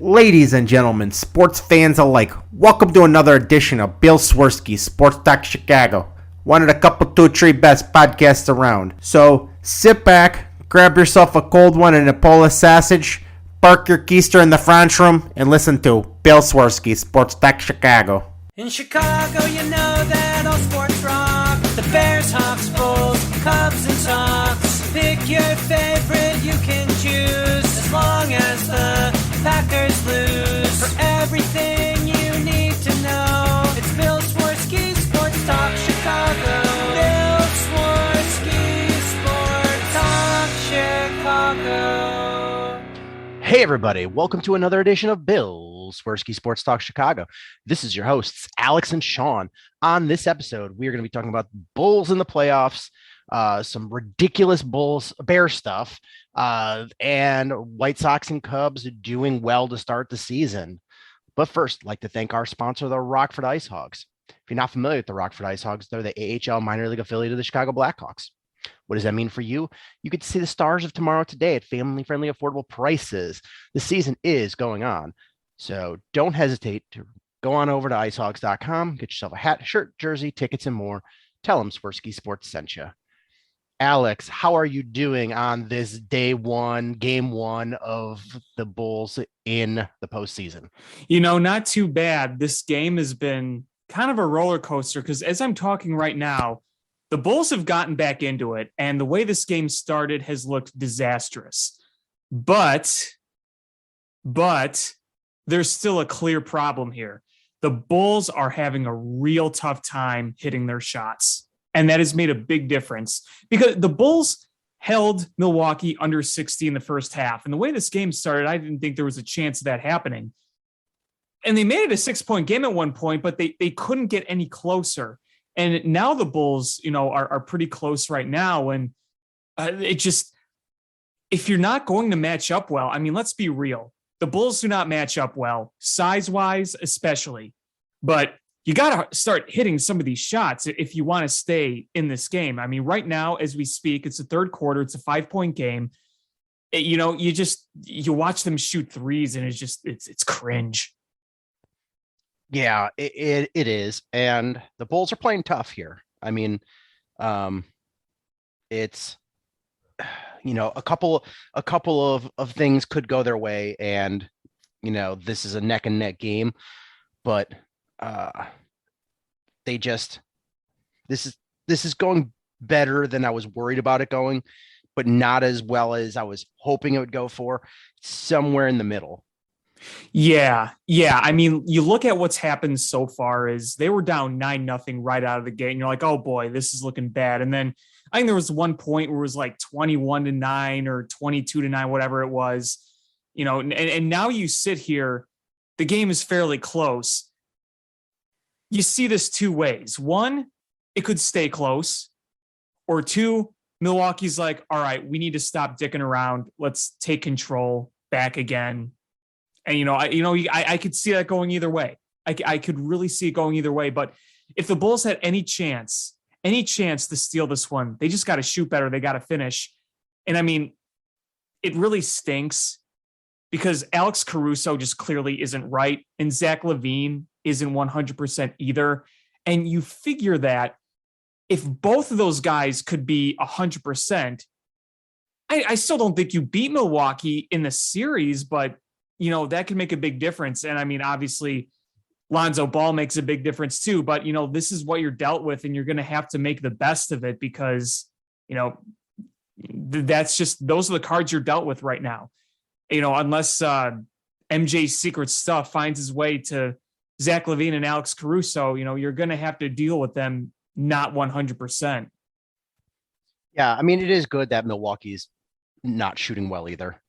Ladies and gentlemen, sports fans alike, welcome to another edition of Bill Swerski Sports Talk Chicago, one of the couple, two, three best podcasts around. So sit back, grab yourself a cold one and a Polish sausage, park your keister in the French room, and listen to Bill Swerski Sports Talk Chicago. In Chicago, you know that all sports rock. The Bears, Hawks, Bulls, Cubs, and Sox. Pick your favorite, you can choose, as long as the Packers lose. For everything you need to know, it's Bill Swerski Sports Talk Chicago. Bill Swerski Sports Talk Chicago. Hey everybody, welcome to another edition of Bill Swerski Sports Talk Chicago. This is your hosts, Alex and Sean. On this episode, we are going to be talking about Bulls in the playoffs, some ridiculous Bear stuff, and White Sox and Cubs doing well to start the season. But first, I'd like to thank our sponsor, the Rockford Ice Hogs. If you're not familiar with the Rockford Ice Hogs, they're the AHL minor league affiliate of the Chicago Blackhawks. What does that mean for you? You get to see the stars of tomorrow today at family-friendly, affordable prices. The season is going on, so don't hesitate to go on over to icehogs.com, get yourself a hat, shirt, jersey, tickets, and more. Tell them Swerski Sports sent you. Alex, how are you doing on this game one of the Bulls in the postseason? You know, not too bad. This game has been kind of a roller coaster because as I'm talking right now, the Bulls have gotten back into it, and the way this game started has looked disastrous. But there's still a clear problem here. The Bulls are having a real tough time hitting their shots, and that has made a big difference because the Bulls held Milwaukee under 60 in the first half, and the way this game started, I didn't think there was a chance of that happening. And they made it a 6-point game at one point, but they couldn't get any closer. And now the Bulls, are pretty close right now. And if you're not going to match up well, I mean, let's be real. The Bulls do not match up well, size-wise especially. But you got to start hitting some of these shots if you want to stay in this game. I mean, right now, as we speak, it's the third quarter. It's a 5-point game. You watch them shoot threes, and it's cringe. Yeah, it is. And the Bulls are playing tough here. I mean, it's, a couple of things could go their way. And, this is a neck and neck game, but this is going better than I was worried about it going, but not as well as I was hoping it would go for. Somewhere in the middle. Yeah. I mean, you look at what's happened so far is they were down 9-0 right out of the gate. And you're like, oh boy, this is looking bad. And then I think there was one point where it was like 21-9 or 22-9, whatever it was, and now you sit here, the game is fairly close. You see this two ways. One, it could stay close, or two, Milwaukee's like, all right, we need to stop dicking around. Let's take control back again. And, I could see that going either way. I could really see it going either way. But if the Bulls had any chance to steal this one, they just got to shoot better. They got to finish. And I mean, it really stinks because Alex Caruso just clearly isn't right. And Zach LaVine isn't 100% either. And you figure that if both of those guys could be 100%, I still don't think you beat Milwaukee in the series, but that can make a big difference. And I mean, obviously Lonzo Ball makes a big difference too, but this is what you're dealt with and you're going to have to make the best of it because, those are the cards you're dealt with right now. Unless MJ's secret stuff finds his way to Zach LaVine and Alex Caruso, you're going to have to deal with them not 100%. Yeah. I mean, it is good that Milwaukee's not shooting well either.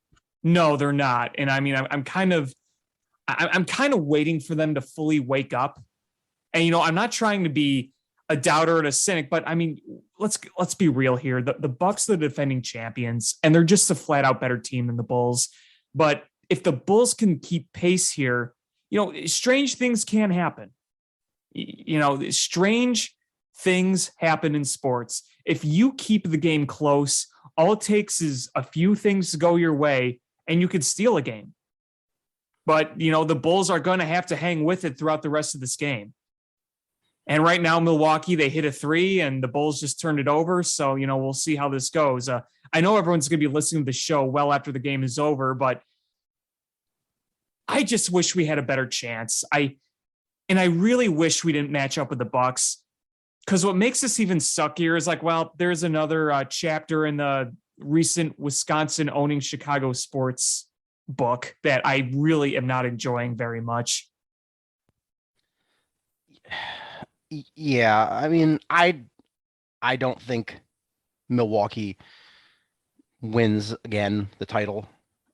No, they're not. And I mean, I'm kind of waiting for them to fully wake up. And, I'm not trying to be a doubter and a cynic, but I mean, let's be real here. The Bucks are the defending champions and they're just a flat out better team than the Bulls. But if the Bulls can keep pace here, strange things can happen. Strange things happen in sports. If you keep the game close, all it takes is a few things to go your way and you could steal a game. But, the Bulls are going to have to hang with it throughout the rest of this game. And right now, Milwaukee, they hit a 3 and the Bulls just turned it over. So, we'll see how this goes. I know everyone's going to be listening to the show well after the game is over, but I just wish we had a better chance. I really wish we didn't match up with the Bucks, because what makes this even suckier is there's another chapter in the recent Wisconsin owning Chicago sports book that I really am not enjoying very much. Yeah, I mean, I don't think Milwaukee wins again the title.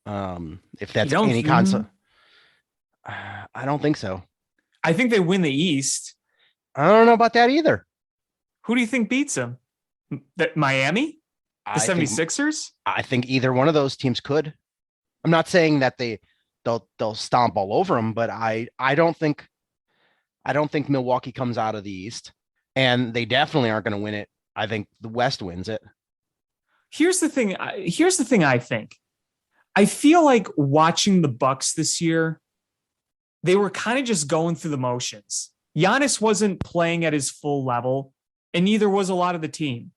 If that's any concept, I don't think so. I think they win the East. I don't know about that either. Who do you think beats them? Miami? The 76ers? I think either one of those teams could. I'm not saying that they'll stomp all over them, but I don't think Milwaukee comes out of the East, and they definitely aren't going to win it. I think the West wins it. Here's the thing I think. I feel like watching the Bucks this year, they were kind of just going through the motions. Giannis wasn't playing at his full level, and neither was a lot of the team.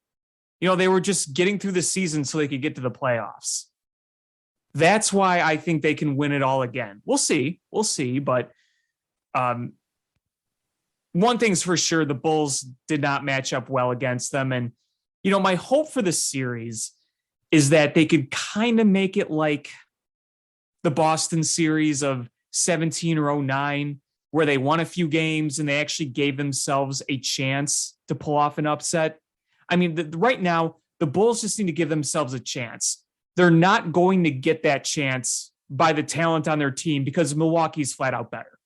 They were just getting through the season so they could get to the playoffs. That's why I think they can win it all again. We'll see. But one thing's for sure, the Bulls did not match up well against them. And, my hope for the series is that they could kind of make it like the Boston series of 17 or 09, where they won a few games and they actually gave themselves a chance to pull off an upset. I mean, right now, the Bulls just need to give themselves a chance. They're not going to get that chance by the talent on their team because Milwaukee's flat out better.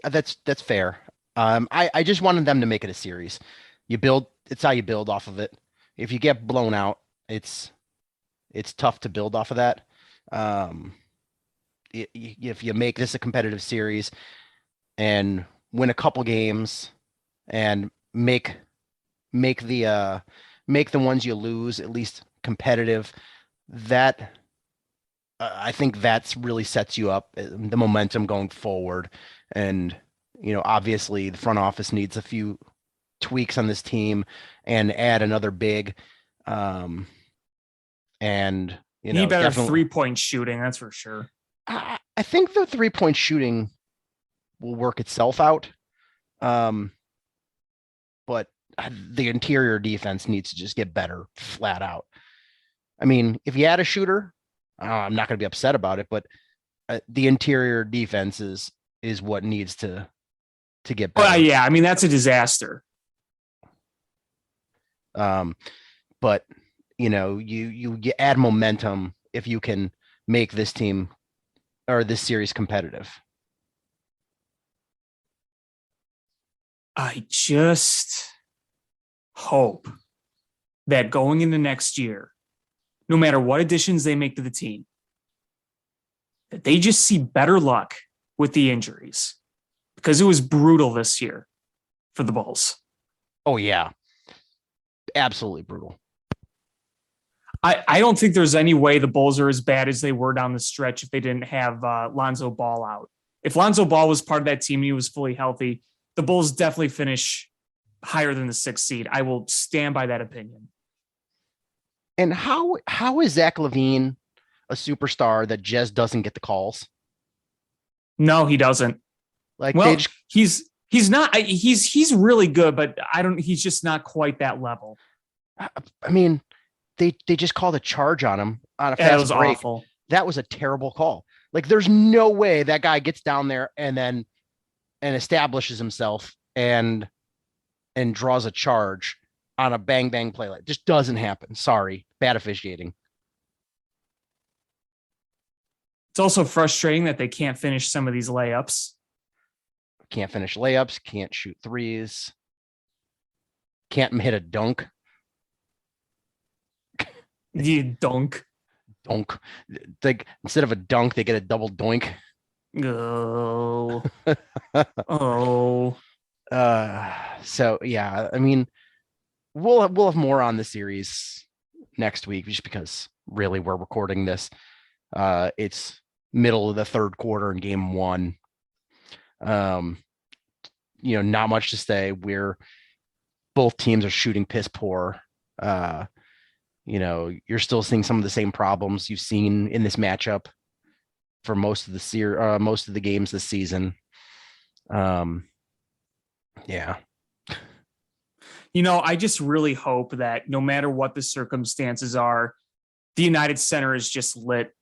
That's fair. I just wanted them to make it a series. It's how you build off of it. If you get blown out, it's tough to build off of that. If you make this a competitive series and win a couple games and make the ones you lose at least competitive, that I think that's really sets you up, the momentum going forward. And obviously the front office needs a few tweaks on this team and add another big and need better 3-point shooting, that's for sure. I think the 3-point shooting will work itself out. But the interior defense needs to just get better flat out. I mean, if you add a shooter, I'm not going to be upset about it, but the interior defense is what needs to get better. Well, yeah, I mean, that's a disaster. But you add momentum if you can make this team or this series competitive. I just hope that going into next year, no matter what additions they make to the team, that they just see better luck with the injuries, because it was brutal this year for the Bulls. Oh, yeah. Absolutely brutal. I don't think there's any way the Bulls are as bad as they were down the stretch if they didn't have Lonzo Ball out. If Lonzo Ball was part of that team and he was fully healthy, the Bulls definitely finish higher than the 6th seed. I will stand by that opinion. And how is Zach LaVine a superstar that just doesn't get the calls? No, he doesn't. He's not. He's really good, but he's just not quite that level. I mean, they just called a charge on him on a fast break. That was awful. That was a terrible call. There's no way that guy gets down there and establishes himself and draws a charge on a bang bang play. Like, just doesn't happen. Sorry, bad officiating. It's also frustrating that they can't finish some of these layups. Can't finish layups, can't shoot threes, can't hit a dunk. You dunk. Dunk. Instead of a dunk, they get a double doink. Oh. Oh. So yeah, I mean, we'll have more on the series next week, just because really we're recording this. It's middle of the third quarter in game one. Not much to say. Both teams are shooting piss poor. You're still seeing some of the same problems you've seen in this matchup for most of the games this season. Yeah. I just really hope that no matter what the circumstances are, the United Center is just lit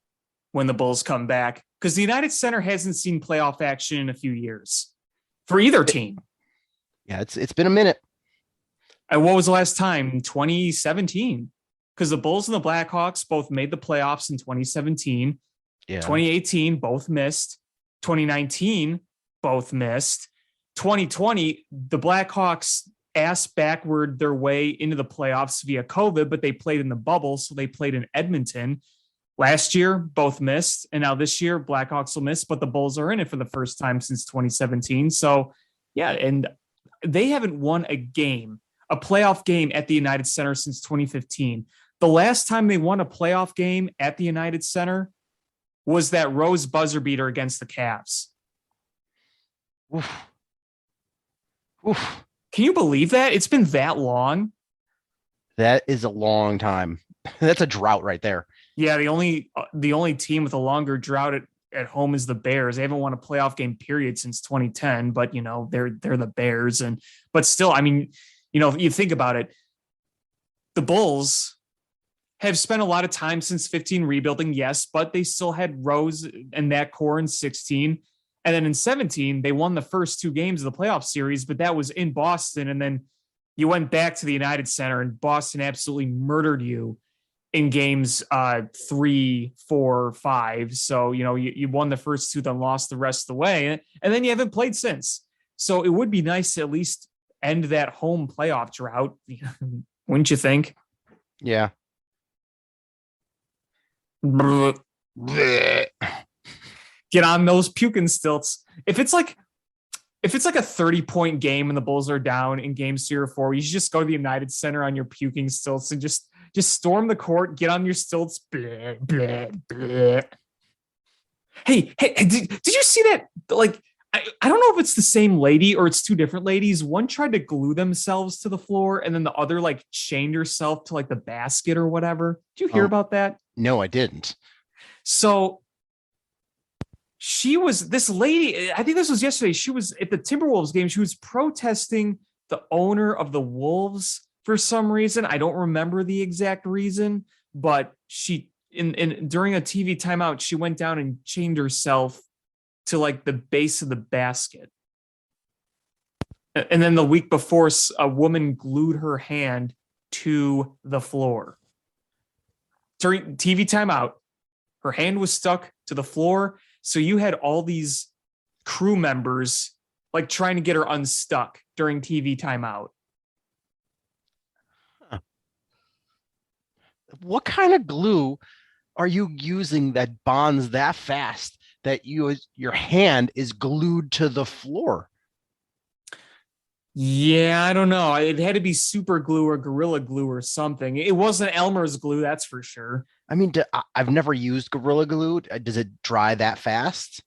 when the Bulls come back, because the United Center hasn't seen playoff action in a few years for either team. Yeah, it's been a minute. And what was the last time? 2017. Because the Bulls and the Blackhawks both made the playoffs in 2017. Yeah. 2018, both missed. 2019, both missed. 2020, the Blackhawks ass backward their way into the playoffs via COVID, but they played in the bubble, so they played in Edmonton. Last year, both missed, and now this year, Blackhawks will miss, but the Bulls are in it for the first time since 2017. So, yeah, and they haven't won a playoff game at the United Center since 2015. The last time they won a playoff game at the United Center was that Rose buzzer beater against the Cavs. Oof. Oof. Can you believe that? It's been that long. That is a long time. That's a drought right there. Yeah, the only team with a longer drought at home is the Bears. They haven't won a playoff game period since 2010, but they're the Bears, but still, I mean, if you think about it, the Bulls have spent a lot of time since 15 rebuilding, yes, but they still had Rose and that core in 16. And then in 17, they won the first two games of the playoff series, but that was in Boston. And then you went back to the United Center and Boston absolutely murdered you in games 3, 4, 5. So, you won the first two, then lost the rest of the way. And then you haven't played since. So it would be nice to at least end that home playoff drought. Wouldn't you think? Yeah. Get on those puking stilts. If it's like a 30-point game and the Bulls are down in games 3 or 4, you should just go to the United Center on your puking stilts and just storm the court, get on your stilts. Blah, blah, blah. Hey, did you see that? Like, I don't know if it's the same lady or it's two different ladies. One tried to glue themselves to the floor and then the other chained herself to the basket or whatever. Did you hear about that? No, I didn't. So this lady, I think this was yesterday. She was at the Timberwolves game. She was protesting the owner of the Wolves for some reason. I don't remember the exact reason, but she during a TV timeout, she went down and chained herself to the base of the basket. And then the week before, a woman glued her hand to the floor. During TV timeout, her hand was stuck to the floor. So you had all these crew members trying to get her unstuck during TV timeout. Huh. What kind of glue are you using that bonds that fast that your hand is glued to the floor? Yeah, I don't know. It had to be super glue or Gorilla Glue or something. It wasn't Elmer's glue, that's for sure. I mean, I've never used Gorilla Glue. Does it dry that fast?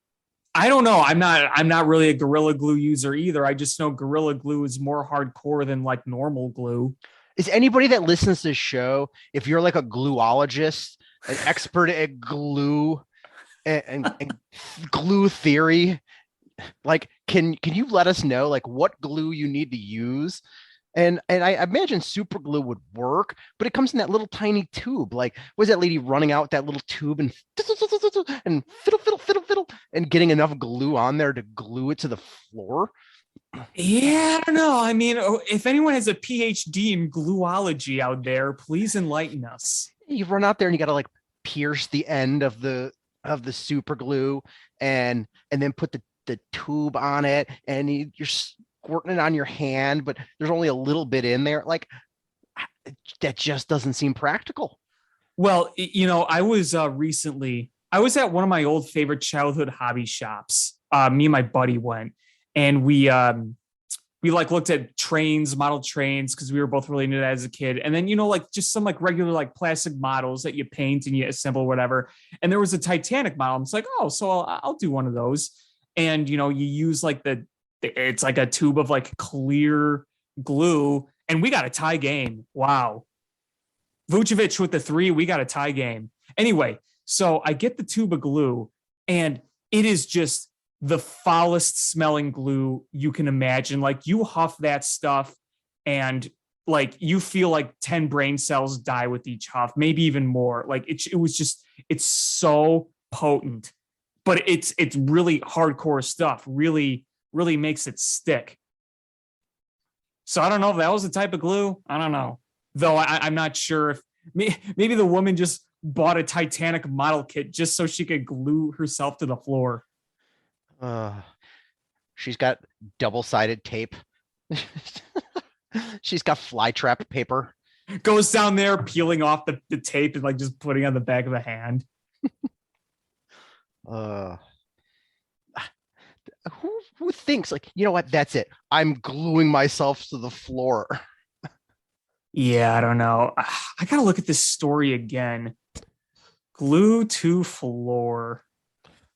I don't know. I'm not really a Gorilla Glue user either. I just know Gorilla Glue is more hardcore than normal glue. Is anybody that listens to this show, if you're a gluologist, an expert at glue and glue theory, can you let us know what glue you need to use? And I imagine super glue would work, but it comes in that little tiny tube. Was that lady running out with that little tube and fiddle and getting enough glue on there to glue it to the floor? Yeah, I don't know. I mean, if anyone has a PhD in gluology out there, please enlighten us. You run out there and you got to pierce the end of the super glue and then put the tube on it, and you're squirting it on your hand, but there's only a little bit in there. That just doesn't seem practical. Well, I was I was at one of my old favorite childhood hobby shops. Me and my buddy went, and we we like looked at trains, model trains, because we were both really into that as a kid. And then, like just some like regular like plastic models that you paint and you assemble, whatever. And there was a Titanic model. It's like, oh, so I'll do one of those. And you use like it's like a tube of like clear glue, and we got a tie game. Wow. Vucevic with the 3, we got a tie game. Anyway, so I get the tube of glue, and it is just the foulest smelling glue you can imagine. Like you huff that stuff and like you feel like 10 brain cells die with each huff, maybe even more. Like it's so potent, but it's really hardcore stuff, really, really makes it stick. So I don't know if that was the type of glue. I don't know. Though I'm not sure if maybe the woman just bought a Titanic model kit just so she could glue herself to the floor. She's got double-sided tape. She's got fly trap paper. Goes down there peeling off the tape and like just putting on the back of the hand. Who thinks like, you know what? That's it. I'm gluing myself to the floor. Yeah, I don't know. I gotta look at this story again. Glue to floor.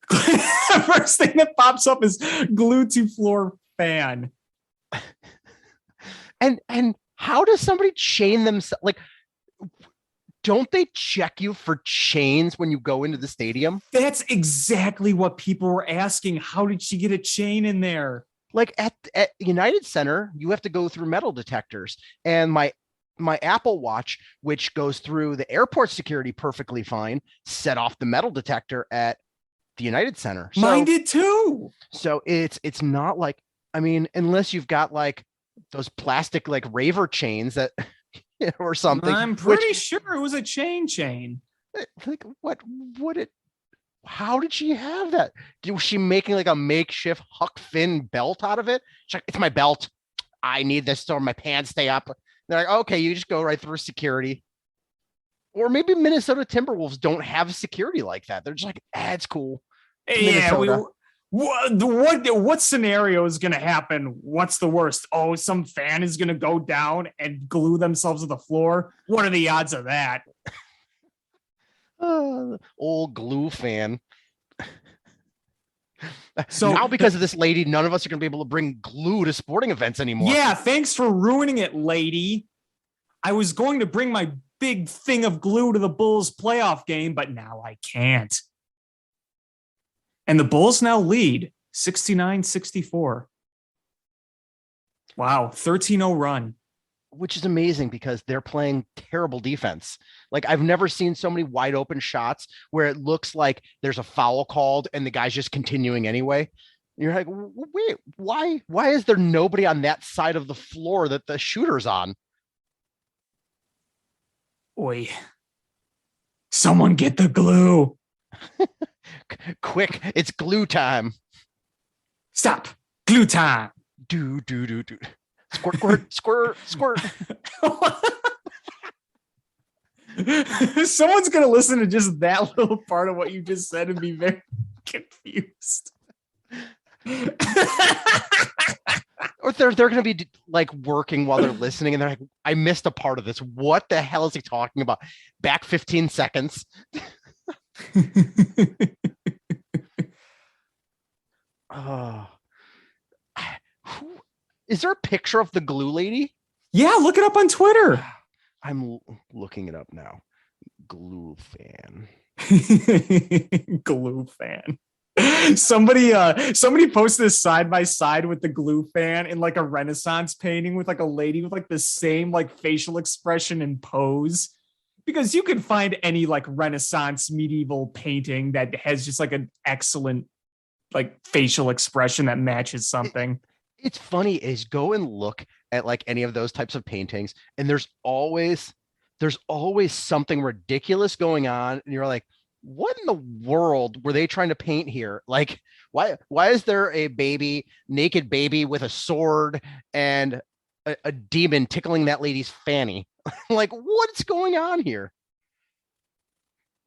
First thing that pops up is glue to floor fan. And how does somebody chain themselves? Like, don't they check you for chains when you go into the stadium? That's exactly what people were asking. How did she get a chain in there? Like at United Center, you have to go through metal detectors. And my Apple Watch, which goes through the airport security perfectly fine, set off the metal detector at the United Center. Mine did too. So it's not like, I mean, unless you've got like those plastic like raver chains that or something. I'm pretty sure it was a chain. Like how did she have that? Was she making like a makeshift Huck Finn belt out of it? She's like, it's my belt. I need this so my pants stay up. They're like, okay, you just go right through security. Or maybe Minnesota Timberwolves don't have security like that. They're just like, it's cool. Yeah, what scenario is going to happen? What's the worst? Oh, some fan is going to go down and glue themselves to the floor. What are the odds of that? Old glue fan. So now because of this lady, none of us are going to be able to bring glue to sporting events anymore. Yeah, thanks for ruining it, lady. I was going to bring my big thing of glue to the Bulls playoff game, but now I can't. And the Bulls now lead 69-64. Wow, 13-0 run. Which is amazing because they're playing terrible defense. Like I've never seen so many wide open shots where it looks like there's a foul called and the guy's just continuing anyway. You're like, wait, why is there nobody on that side of the floor that the shooter's on? Oi. Someone get the glue. Quick, it's glue time. Stop. Glue time. Do. Squirt. Someone's going to listen to just that little part of what you just said and be very confused. Or they're going to be like working while they're listening and they're like, I missed a part of this. What the hell is he talking about? Back 15 seconds. Is there a picture of the glue lady? Yeah, look it up on Twitter. I'm looking it up now. Glue fan. Glue fan. Somebody posted this side by side with the glue fan in like a Renaissance painting with like a lady with like the same like facial expression and pose. Because you can find any like Renaissance medieval painting that has just like an excellent like facial expression that matches something. It's funny is go and look at like any of those types of paintings and there's always something ridiculous going on and you're like, what in the world were they trying to paint here? Like why is there a naked baby with a sword and a demon tickling that lady's fanny? Like what's going on here?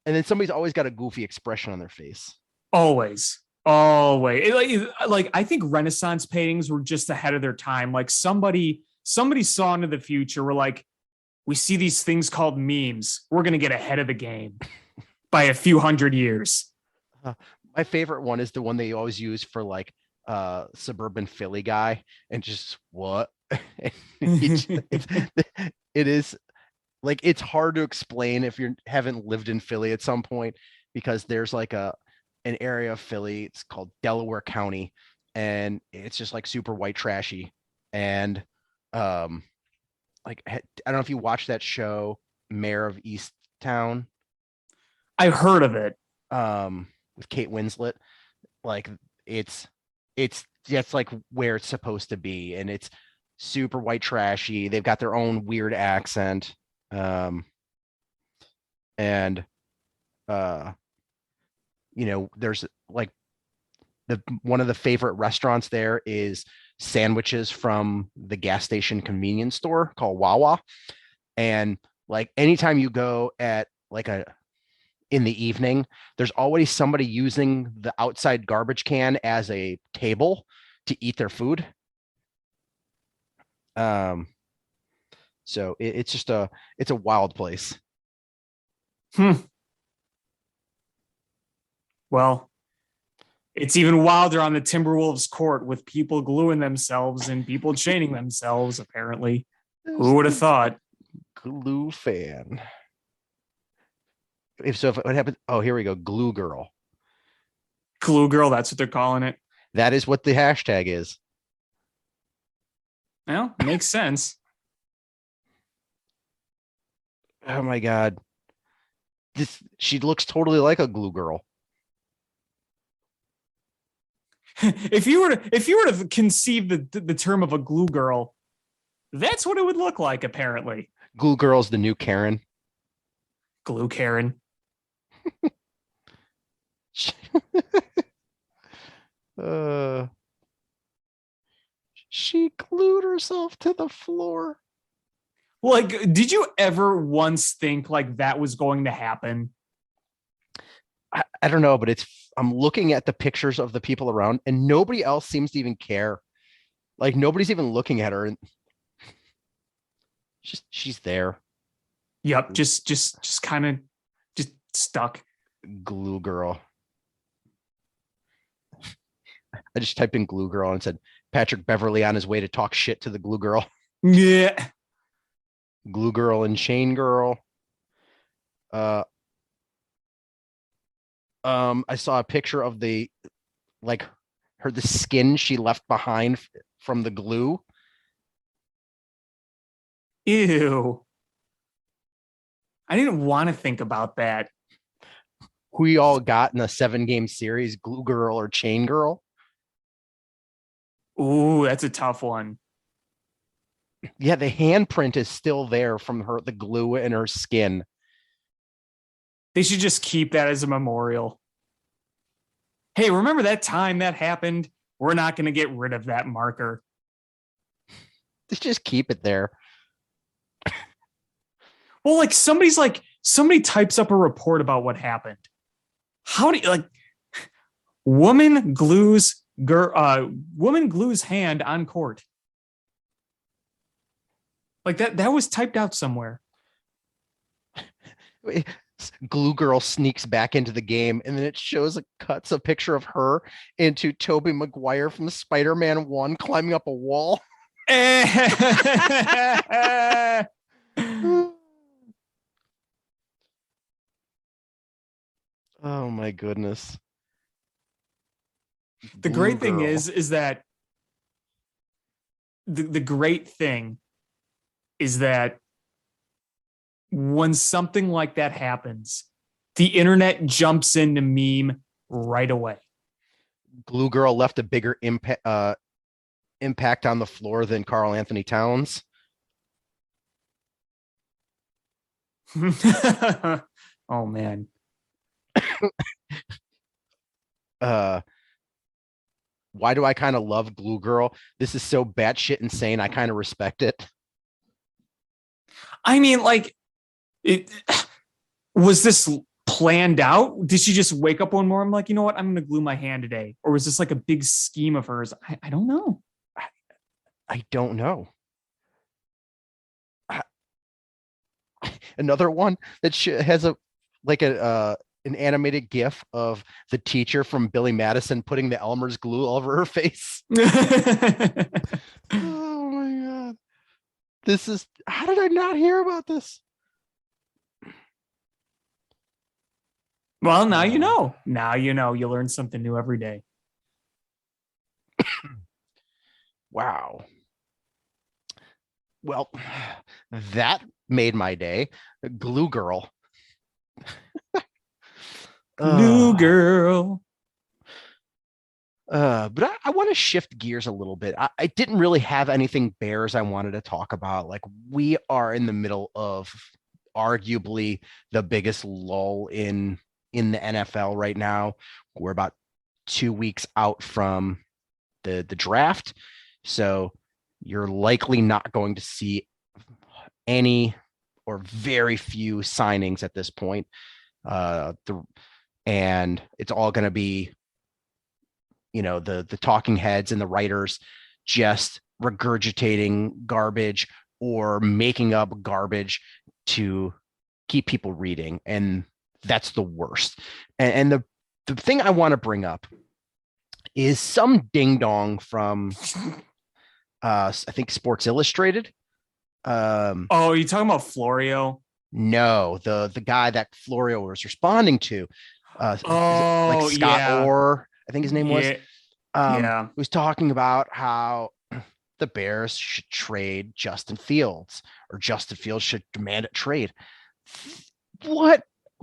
And then somebody's always got a goofy expression on their face. Always. Oh wait, like I think Renaissance paintings were just ahead of their time. Like somebody saw into the future. We're like, we see these things called memes. We're gonna get ahead of the game by a few hundred years. My favorite one is the one they always use for like suburban Philly guy and just what it is like it's hard to explain if you haven't lived in Philly at some point because there's like an area of Philly, it's called Delaware County, and it's just like super white trashy. And like I don't know if you watched that show, Mayor of Easttown. I heard of it. With Kate Winslet. Like it's just like where it's supposed to be, and it's super white trashy. They've got their own weird accent. And you know, there's like one of the favorite restaurants there is sandwiches from the gas station convenience store called Wawa. And like anytime you go at like in the evening, there's always somebody using the outside garbage can as a table to eat their food. So it's just it's a wild place. Well, it's even wilder on the Timberwolves court with people gluing themselves and people chaining themselves, apparently. Who would have thought? Glue fan. If what happened? Oh, here we go. Glue girl. Glue girl, that's what they're calling it. That is what the hashtag is. Well, makes sense. Oh my God. She looks totally like a glue girl. If you were to conceive the term of a glue girl, that's what it would look like, apparently. Glue girl's the new Karen. Glue Karen. She glued herself to the floor. Like, did you ever once think like that was going to happen? I don't know, but I'm looking at the pictures of the people around and nobody else seems to even care. Like nobody's even looking at her, and she's there. Yep, just kind of just stuck. Glue girl. I just typed in glue girl and said Patrick Beverly on his way to talk shit to the glue girl. Yeah. Glue girl and chain girl. I saw a picture of the skin she left behind from the glue. Ew. I didn't want to think about that. Who you all got in a 7-game series, glue girl or chain girl? Ooh, that's a tough one. Yeah, the handprint is still there from the glue in her skin. They should just keep that as a memorial. Hey, remember that time that happened? We're not going to get rid of that marker. Just keep it there. Well, like somebody types up a report about what happened. How do you woman glues hand on court? Like that was typed out somewhere. Glue girl sneaks back into the game, and then it cuts a picture of her into Tobey Maguire from Spider-Man 1 climbing up a wall. Oh my goodness. The great thing is that the great thing is that when something like that happens, the internet jumps into meme right away. Glue girl left a bigger impact on the floor than Karl Anthony Towns. Oh man. Why do I kind of love Glue Girl? This is so batshit insane. I kind of respect it. I mean, like, was this planned out? Did she just wake up one morning, I'm like, you know what? I'm going to glue my hand today. Or was this like a big scheme of hers? I don't know. I don't know. Another one that has an animated GIF of the teacher from Billy Madison putting the Elmer's glue all over her face. Oh my God. How did I not hear about this? Well, now you know. Now you know. You learn something new every day. Wow. Well, that made my day. Glue Girl. Glue Girl. But I want to shift gears a little bit. I didn't really have anything Bears I wanted to talk about. Like, we are in the middle of arguably the biggest lull in the NFL right now. We're about 2 weeks out from the draft. So you're likely not going to see any or very few signings at this point. And it's all going to be, the talking heads and the writers just regurgitating garbage or making up garbage to keep people reading. And that's the worst. And the thing I want to bring up is some ding dong from I think Sports Illustrated. Oh, you talking about Florio? No, the guy that Florio was responding to. Like Scott yeah. Orr, I think his name was. Yeah. Was talking about how the Bears should trade Justin Fields, or Justin Fields should demand a trade. What?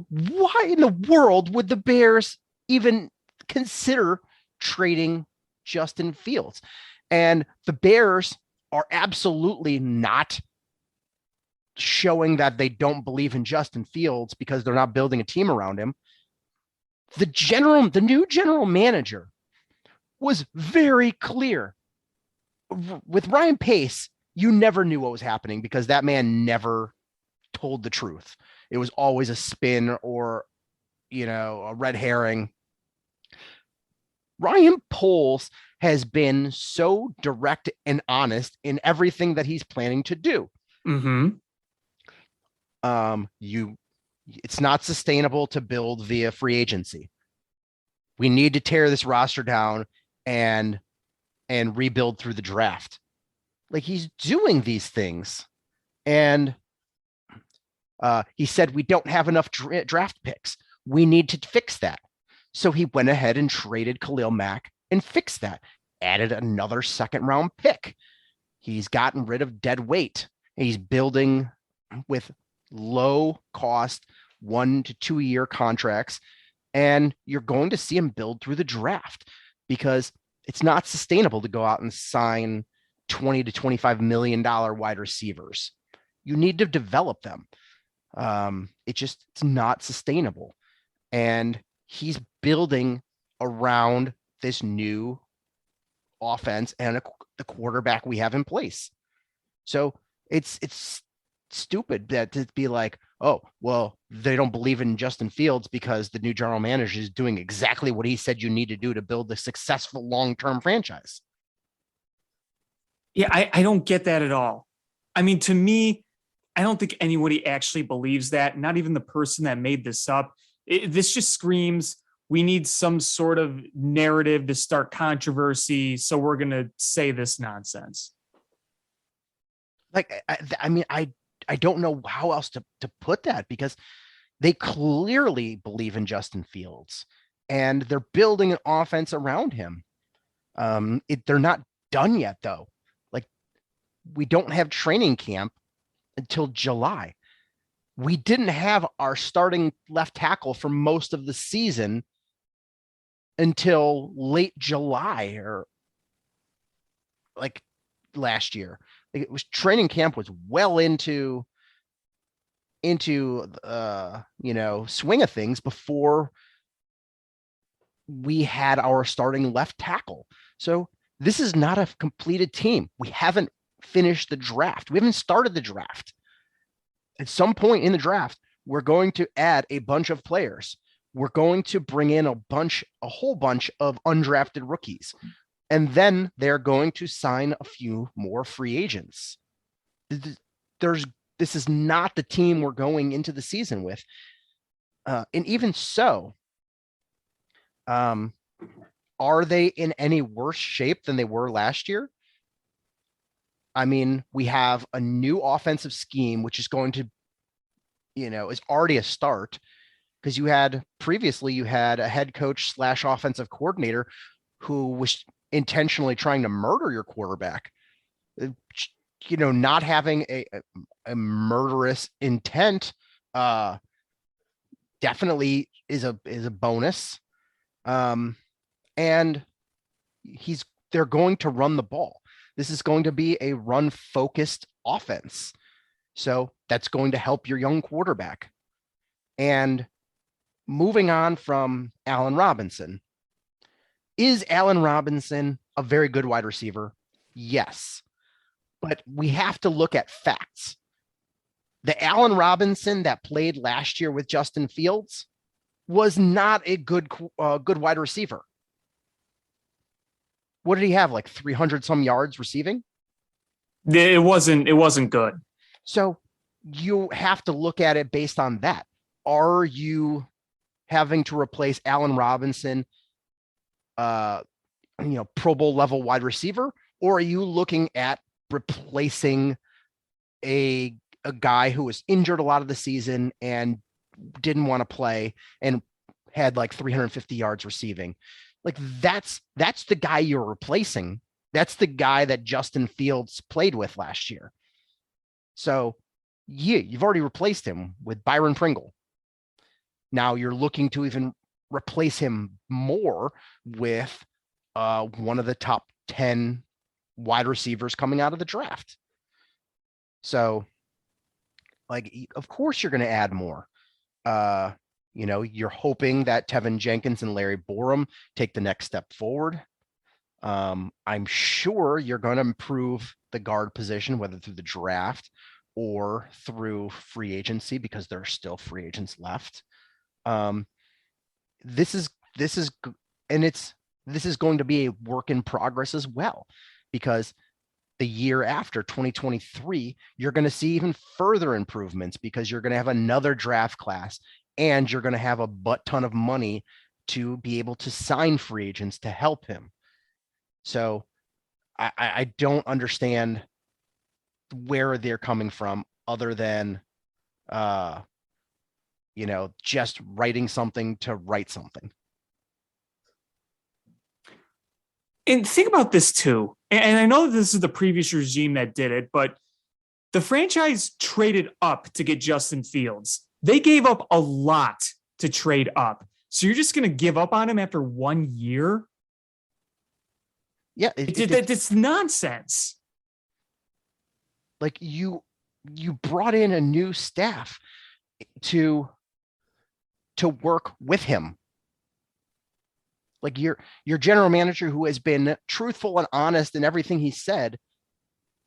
Why in the world would the Bears even consider trading Justin Fields? And the Bears are absolutely not showing that they don't believe in Justin Fields because they're not building a team around him. The new general manager was very clear. With Ryan Pace, you never knew what was happening because that man never told the truth. It was always a spin or, a red herring. Ryan Poles has been so direct and honest in everything that he's planning to do. Mm-hmm. It's not sustainable to build via free agency. We need to tear this roster down and rebuild through the draft. Like, he's doing these things. And he said, we don't have enough draft picks. We need to fix that. So he went ahead and traded Khalil Mack and fixed that. Added another second-round pick. He's gotten rid of dead weight. He's building with low-cost 1 to 2 year contracts. And you're going to see him build through the draft because it's not sustainable to go out and sign $20 to $25 million wide receivers. You need to develop them. It's not sustainable. And he's building around this new offense and the quarterback we have in place. So it's stupid that to be like, oh, well, they don't believe in Justin Fields because the new general manager is doing exactly what he said you need to do to build a successful long-term franchise. Yeah, I don't get that at all. I mean, to me, I don't think anybody actually believes that, not even the person that made this up. This just screams, we need some sort of narrative to start controversy, so we're going to say this nonsense. Like, I don't know how else to put that because they clearly believe in Justin Fields and they're building an offense around him. They're not done yet, though. Like, we don't have training camp until July. We didn't have our starting left tackle for most of the season until late July or like last year. It was training camp was well into swing of things before we had our starting left tackle. So this is not a completed team. We haven't finished the draft. We haven't started the draft. At some point in the draft, we're going to add a bunch of players. We're going to bring in a whole bunch of undrafted rookies. And then they're going to sign a few more free agents. This is not the team we're going into the season with. And even so, are they in any worse shape than they were last year? I mean, we have a new offensive scheme, which is going to, is already a start, because you had a head coach / offensive coordinator who was intentionally trying to murder your quarterback. Not having a murderous intent definitely is a bonus. And they're going to run the ball. This is going to be a run-focused offense. So that's going to help your young quarterback. And moving on from Allen Robinson, is Allen Robinson a very good wide receiver? Yes. But we have to look at facts. The Allen Robinson that played last year with Justin Fields was not a good wide receiver. What did he have? Like 300 some yards receiving? It wasn't good. So you have to look at it based on that. Are you having to replace Allen Robinson, Pro Bowl level wide receiver, or are you looking at replacing a guy who was injured a lot of the season and didn't want to play and had like 350 yards receiving? Like that's the guy you're replacing. That's the guy that Justin Fields played with last year. So yeah, you've already replaced him with Byron Pringle. Now you're looking to even replace him more with one of the top 10 wide receivers coming out of the draft. So, of course you're going to add more. You're hoping that Tevin Jenkins and Larry Borum take the next step forward. I'm sure you're going to improve the guard position, whether through the draft or through free agency, because there are still free agents left. This is going to be a work in progress as well, because the year after 2023, you're going to see even further improvements, because you're going to have another draft class and you're going to have a butt ton of money to be able to sign free agents to help him. So I don't understand where they're coming from, other than, just writing something to write something. And think about this too. And I know that this is the previous regime that did it, but the franchise traded up to get Justin Fields. They gave up a lot to trade up. So you're just going to give up on him after 1 year? Yeah. It's nonsense. Like you brought in a new staff to work with him. Like your general manager, who has been truthful and honest in everything he said,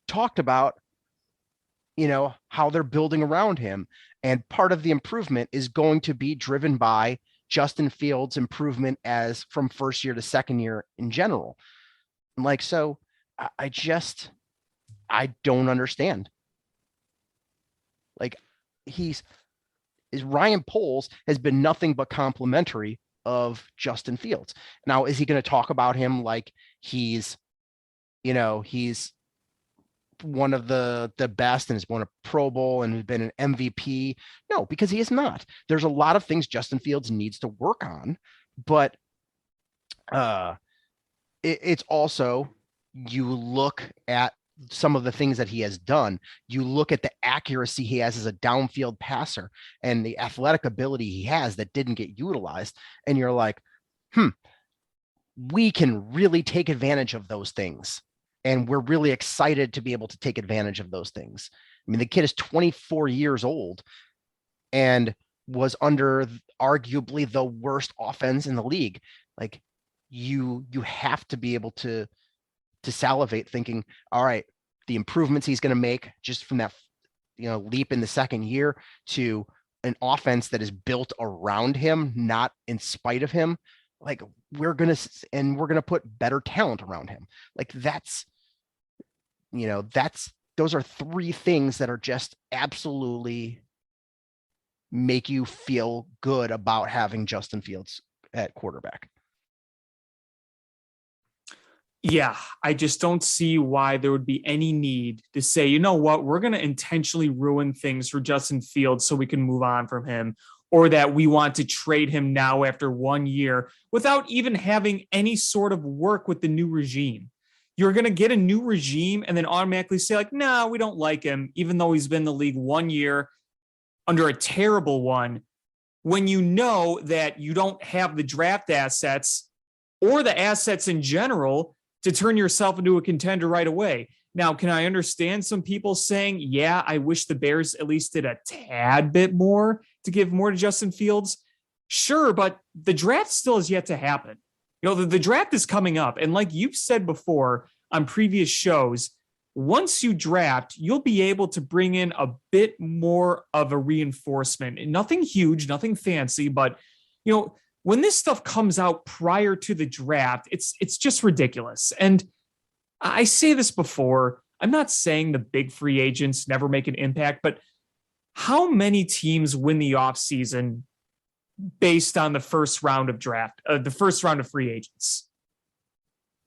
talked about, how they're building around him. And part of the improvement is going to be driven by Justin Fields' improvement as from first year to second year in general. So I don't understand. Ryan Poles has been nothing but complimentary of Justin Fields. Now, is he going to talk about him like he's one of the best and has won a Pro Bowl and has been an MVP? No, because he is not. There's a lot of things Justin Fields needs to work on, but it's also, you look at some of the things that he has done. You look at the accuracy he has as a downfield passer and the athletic ability he has that didn't get utilized. And you're like, we can really take advantage of those things. And we're really excited to be able to take advantage of those things. I mean, the kid is 24 years old and was under arguably the worst offense in the league. Like, you have to be able to salivate thinking, all right, the improvements he's going to make just from that, leap in the second year to an offense that is built around him, not in spite of him, like we're going to put better talent around him. Like those are three things that are just absolutely make you feel good about having Justin Fields at quarterback. Yeah, I just don't see why there would be any need to say, you know what, we're going to intentionally ruin things for Justin Fields so we can move on from him, or that we want to trade him now after 1 year without even having any sort of work with the new regime. You're going to get a new regime and then automatically say like, no, we don't like him, even though he's been in the league 1 year under a terrible one, when you know that you don't have the draft assets or the assets in general to turn yourself into a contender right away. Now, can I understand some people saying, yeah, I wish the Bears at least did a tad bit more to give more to Justin Fields? Sure, but the draft still has yet to happen. The draft is coming up. And like you've said before on previous shows, once you draft, you'll be able to bring in a bit more of a reinforcement. Nothing huge, nothing fancy, but, when this stuff comes out prior to the draft, it's just ridiculous. And I say this before, I'm not saying the big free agents never make an impact, but how many teams win the offseason based on the first round of free agents?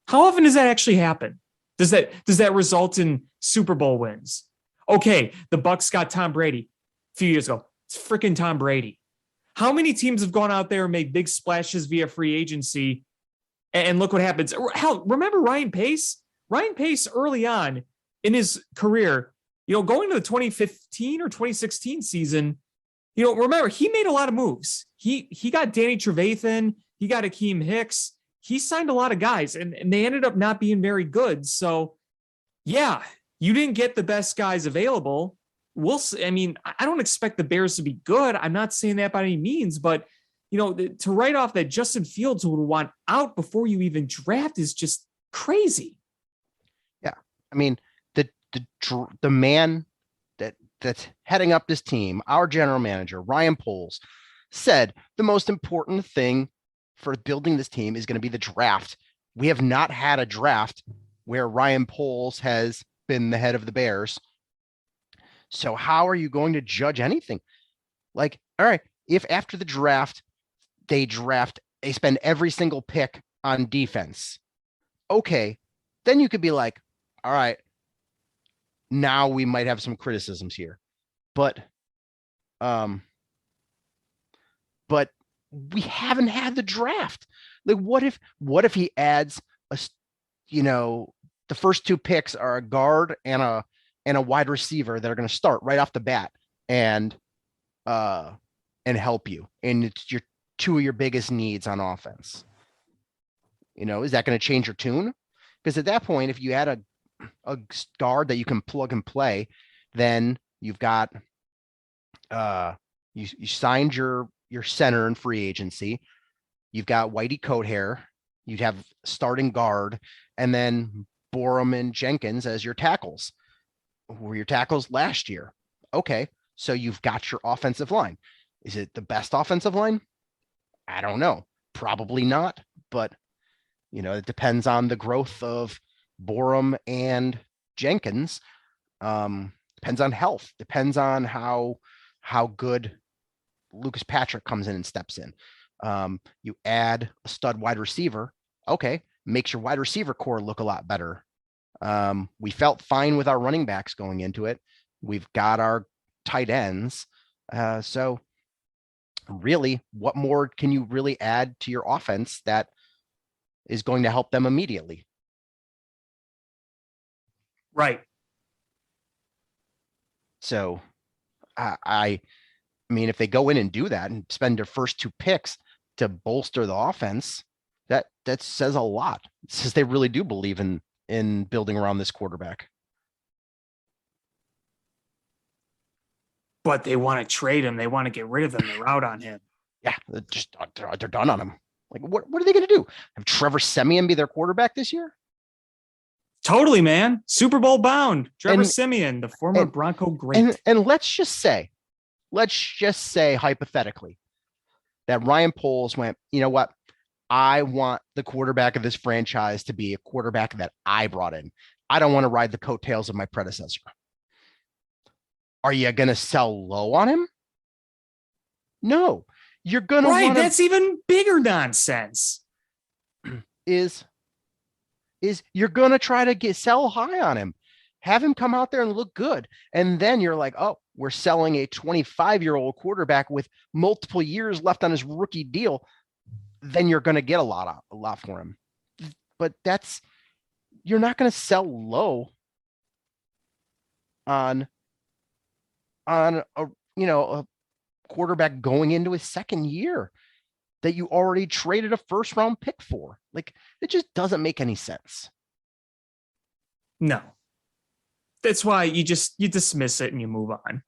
How often does that actually happen? Does that result in Super Bowl wins? Okay, the Bucs got Tom Brady a few years ago. It's freaking Tom Brady. How many teams have gone out there and made big splashes via free agency? And look what happens. Hell, remember Ryan Pace? Ryan Pace early on in his career, going to the 2015 or 2016 season, remember, he made a lot of moves. He got Danny Trevathan. He got Akeem Hicks. He signed a lot of guys, and they ended up not being very good. So, yeah, you didn't get the best guys available. We'll see. I mean, I don't expect the Bears to be good. I'm not saying that by any means, but to write off that Justin Fields would want out before you even draft is just crazy. Yeah, I mean, the man that's heading up this team, our general manager Ryan Poles, said the most important thing for building this team is going to be the draft. We have not had a draft where Ryan Poles has been the head of the Bears. So how are you going to judge anything? Like, all right, if after the draft, they spend every single pick on defense. Okay, then you could be like, all right, now we might have some criticisms here. But we haven't had the draft. Like, what if he adds the first two picks are a guard and a wide receiver that are going to start right off the bat and help you. And it's your two of your biggest needs on offense. Is that going to change your tune? Because at that point, if you add a guard that you can plug and play, then you've got you signed your center in free agency. You've got Whitey Coathair. You'd have starting guard, and then Borum and Jenkins as your tackles. Who were your tackles last year? Okay, so you've got your offensive line. Is it the best offensive line? I don't know. Probably not, but it depends on the growth of Borum and Jenkins. Depends on health. Depends on how good Lucas Patrick comes in and steps in. You add a stud wide receiver. Okay, makes your wide receiver core look a lot better. We felt fine with our running backs going into it. We've got our tight ends. So really, what more can you really add to your offense that is going to help them immediately? Right. So I mean, if they go in and do that and spend their first two picks to bolster the offense, that says a lot. It says they really do believe in building around this quarterback. But they want to trade him. They want to get rid of him. They're out on him. Yeah, they're done on him. Like, what are they going to do? Have Trevor Siemian be their quarterback this year? Totally, man. Super Bowl bound. Trevor Siemian, the former Bronco great. And let's just say, let's just say hypothetically that Ryan Poles went, you know what? I want the quarterback of this franchise to be a quarterback that I brought in. I don't want to ride the coattails of my predecessor. Are you going to sell low on him? No, you're going to right. That's even bigger nonsense. Is you're going to try to sell high on him, have him come out there and look good. And then you're like, oh, we're selling a 25-year-old quarterback with multiple years left on his rookie deal. Then you're going to get a lot for him. But you're not going to sell low on a quarterback going into his second year that you already traded a first round pick for. Like, it just doesn't make any sense. No. That's why you dismiss it and you move on.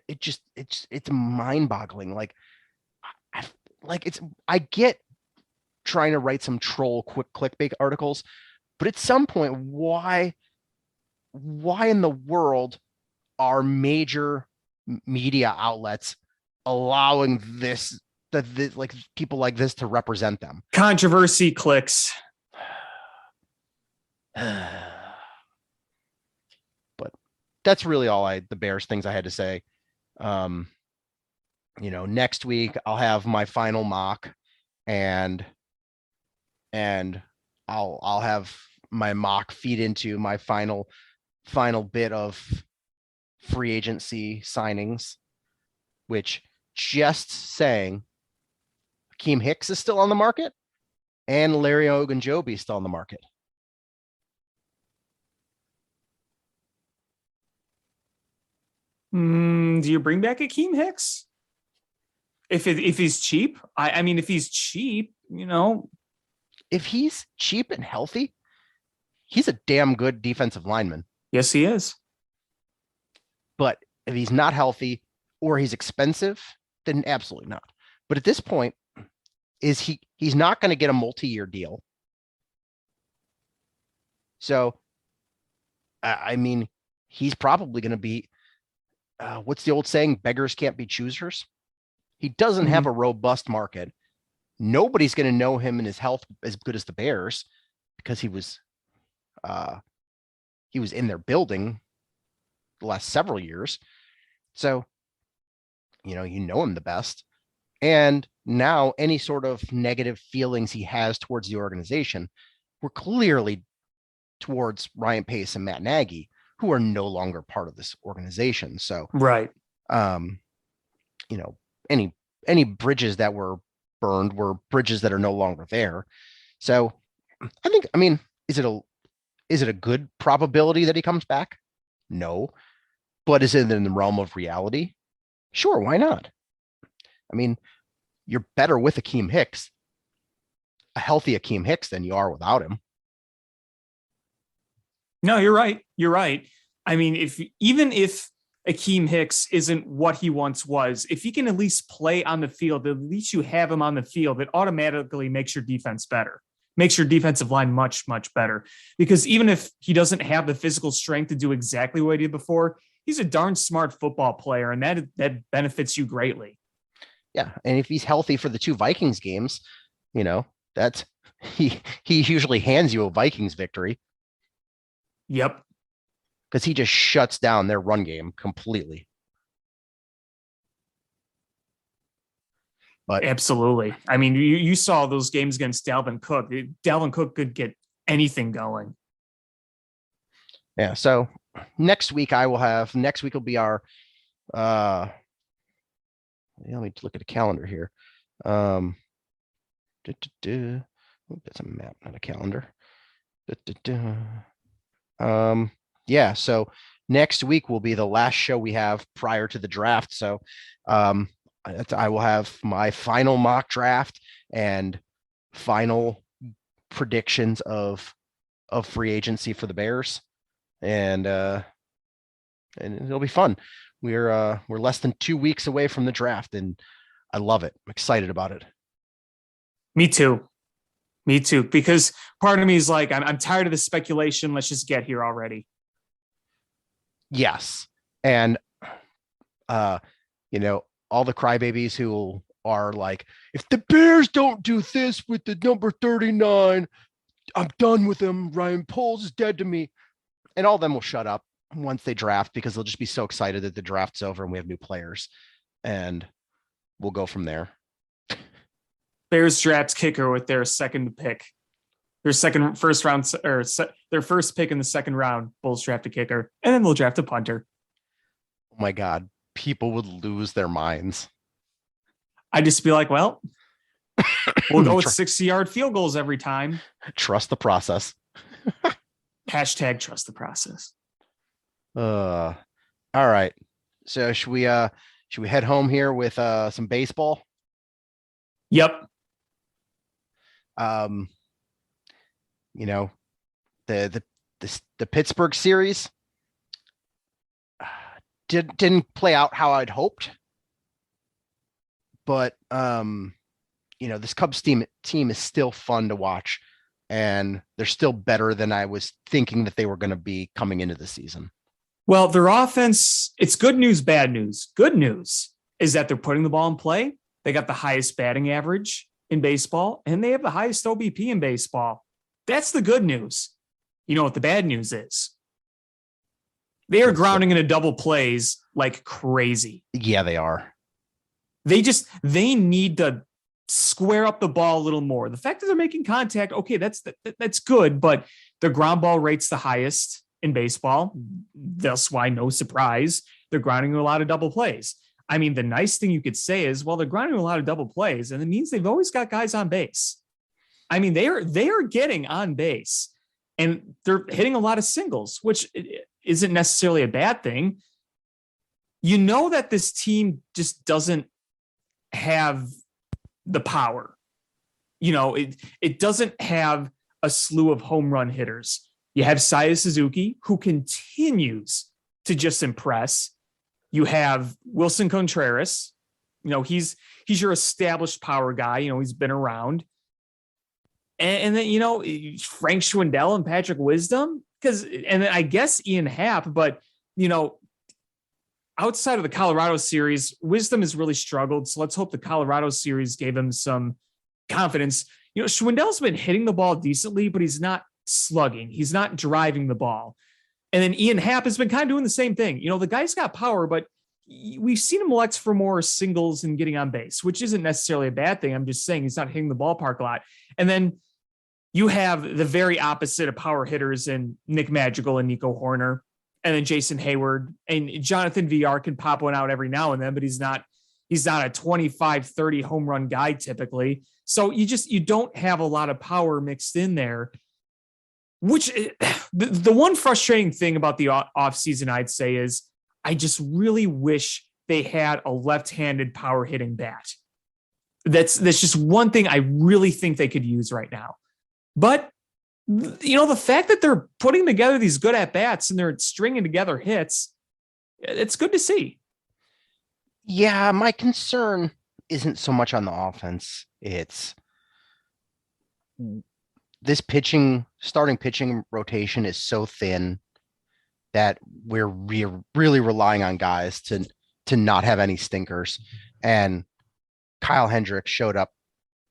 It's mind boggling. I get trying to write some troll quick clickbait articles, but at some point, why in the world are major media outlets allowing people like this to represent them? Controversy clicks. But that's really all the Bears things I had to say. Next week I'll have my final mock and I'll have my mock feed into my final bit of free agency signings, which, just saying, Akeem Hicks is still on the market and Larry Ogunjobi is still on the market. Do you bring back Akeem Hicks? If he's cheap? I mean, if he's cheap, if he's cheap and healthy, he's a damn good defensive lineman. Yes, he is. But if he's not healthy or he's expensive, then absolutely not. But at this point, he's not going to get a multi-year deal. So, I mean, he's probably going to be, what's the old saying? Beggars can't be choosers. He doesn't have a robust market. Nobody's going to know him and his health as good as the Bears because he was in their building the last several years. So, you know him the best. And now any sort of negative feelings he has towards the organization were clearly towards Ryan Pace and Matt Nagy, who are no longer part of this organization. So, right. Any bridges that were burned were bridges that are no longer there. So I mean, is it a good probability that he comes back? No. But is it in the realm of reality? Sure, why not? I mean, you're better with Akeem Hicks, a healthy Akeem Hicks, than you are without him. No, you're right. You're right. I mean, even if Akeem Hicks isn't what he once was, if he can at least play on the field, at least you have him on the field, it automatically makes your defense better, makes your defensive line much, much better. Because even if he doesn't have the physical strength to do exactly what he did before, he's a darn smart football player, and that benefits you greatly. Yeah, and if he's healthy for the 2 Vikings games, that's he usually hands you a Vikings victory. Yep. Because he just shuts down their run game completely. But absolutely. I mean, you saw those games against Dalvin Cook. Dalvin Cook could get anything going. Yeah. So next week will be our, let me look at a calendar here. That's a map, not a calendar. Yeah, so next week will be the last show we have prior to the draft. So I will have my final mock draft and final predictions of free agency for the Bears, and it'll be fun. We're less than 2 weeks away from the draft, and I love it. I'm excited about it. Me too. Because part of me is like, I'm tired of the speculation. Let's just get here already. Yes. And all the crybabies who are like, if the Bears don't do this with the number 39, I'm done with them. Ryan Poles is dead to me. And all of them will shut up once they draft because they'll just be so excited that the draft's over and we have new players. And we'll go from there. Bears draft kicker with their second pick. Their first pick in the second round. Bulls draft a kicker, and then they'll draft a punter. Oh my God. People would lose their minds. I'd just be like, well, we'll go with 60-yard field goals every time. Trust the process. Hashtag trust the process. All right. So should we head home here with some baseball? Yep. The Pittsburgh series didn't play out how I'd hoped, but this Cubs team is still fun to watch, and they're still better than I was thinking that they were going to be coming into the season. Well, their offense, it's good news, bad news. Good news is that they're putting the ball in play. They got the highest batting average in baseball, and they have the highest OBP in baseball. That's the good news. You know what the bad news is? They are grounding into double plays like crazy. Yeah, they are. They need to square up the ball a little more. The fact that they're making contact, okay, that's good, but their ground ball rate's the highest in baseball. That's why, no surprise, they're grounding a lot of double plays. I mean, the nice thing you could say is, well, they're grounding a lot of double plays, and it means they've always got guys on base. I mean, they are getting on base, and they're hitting a lot of singles, which isn't necessarily a bad thing. You know that this team just doesn't have the power. It doesn't have a slew of home run hitters. You have Seiya Suzuki, who continues to just impress. You have Wilson Contreras. He's your established power guy. He's been around. And then, Frank Schwindel and Patrick Wisdom, and then I guess Ian Happ, but, outside of the Colorado series, Wisdom has really struggled. So let's hope the Colorado series gave him some confidence. Schwindel's been hitting the ball decently, but he's not slugging. He's not driving the ball. And then Ian Happ has been kind of doing the same thing. The guy's got power, but we've seen him elect for more singles and getting on base, which isn't necessarily a bad thing. I'm just saying he's not hitting the ballpark a lot. And then you have the very opposite of power hitters in Nick Madrigal and Nico Horner, and then Jason Hayward, and Jonathan VR can pop one out every now and then, but he's not a 25, 30 home run guy typically. So you don't have a lot of power mixed in there, which the one frustrating thing about the offseason, I'd say, is I just really wish they had a left-handed power hitting bat. That's just one thing I really think they could use right now. But, the fact that they're putting together these good at-bats and they're stringing together hits, it's good to see. Yeah, my concern isn't so much on the offense. It's this starting pitching rotation is so thin that we're really relying on guys to not have any stinkers. And Kyle Hendricks showed up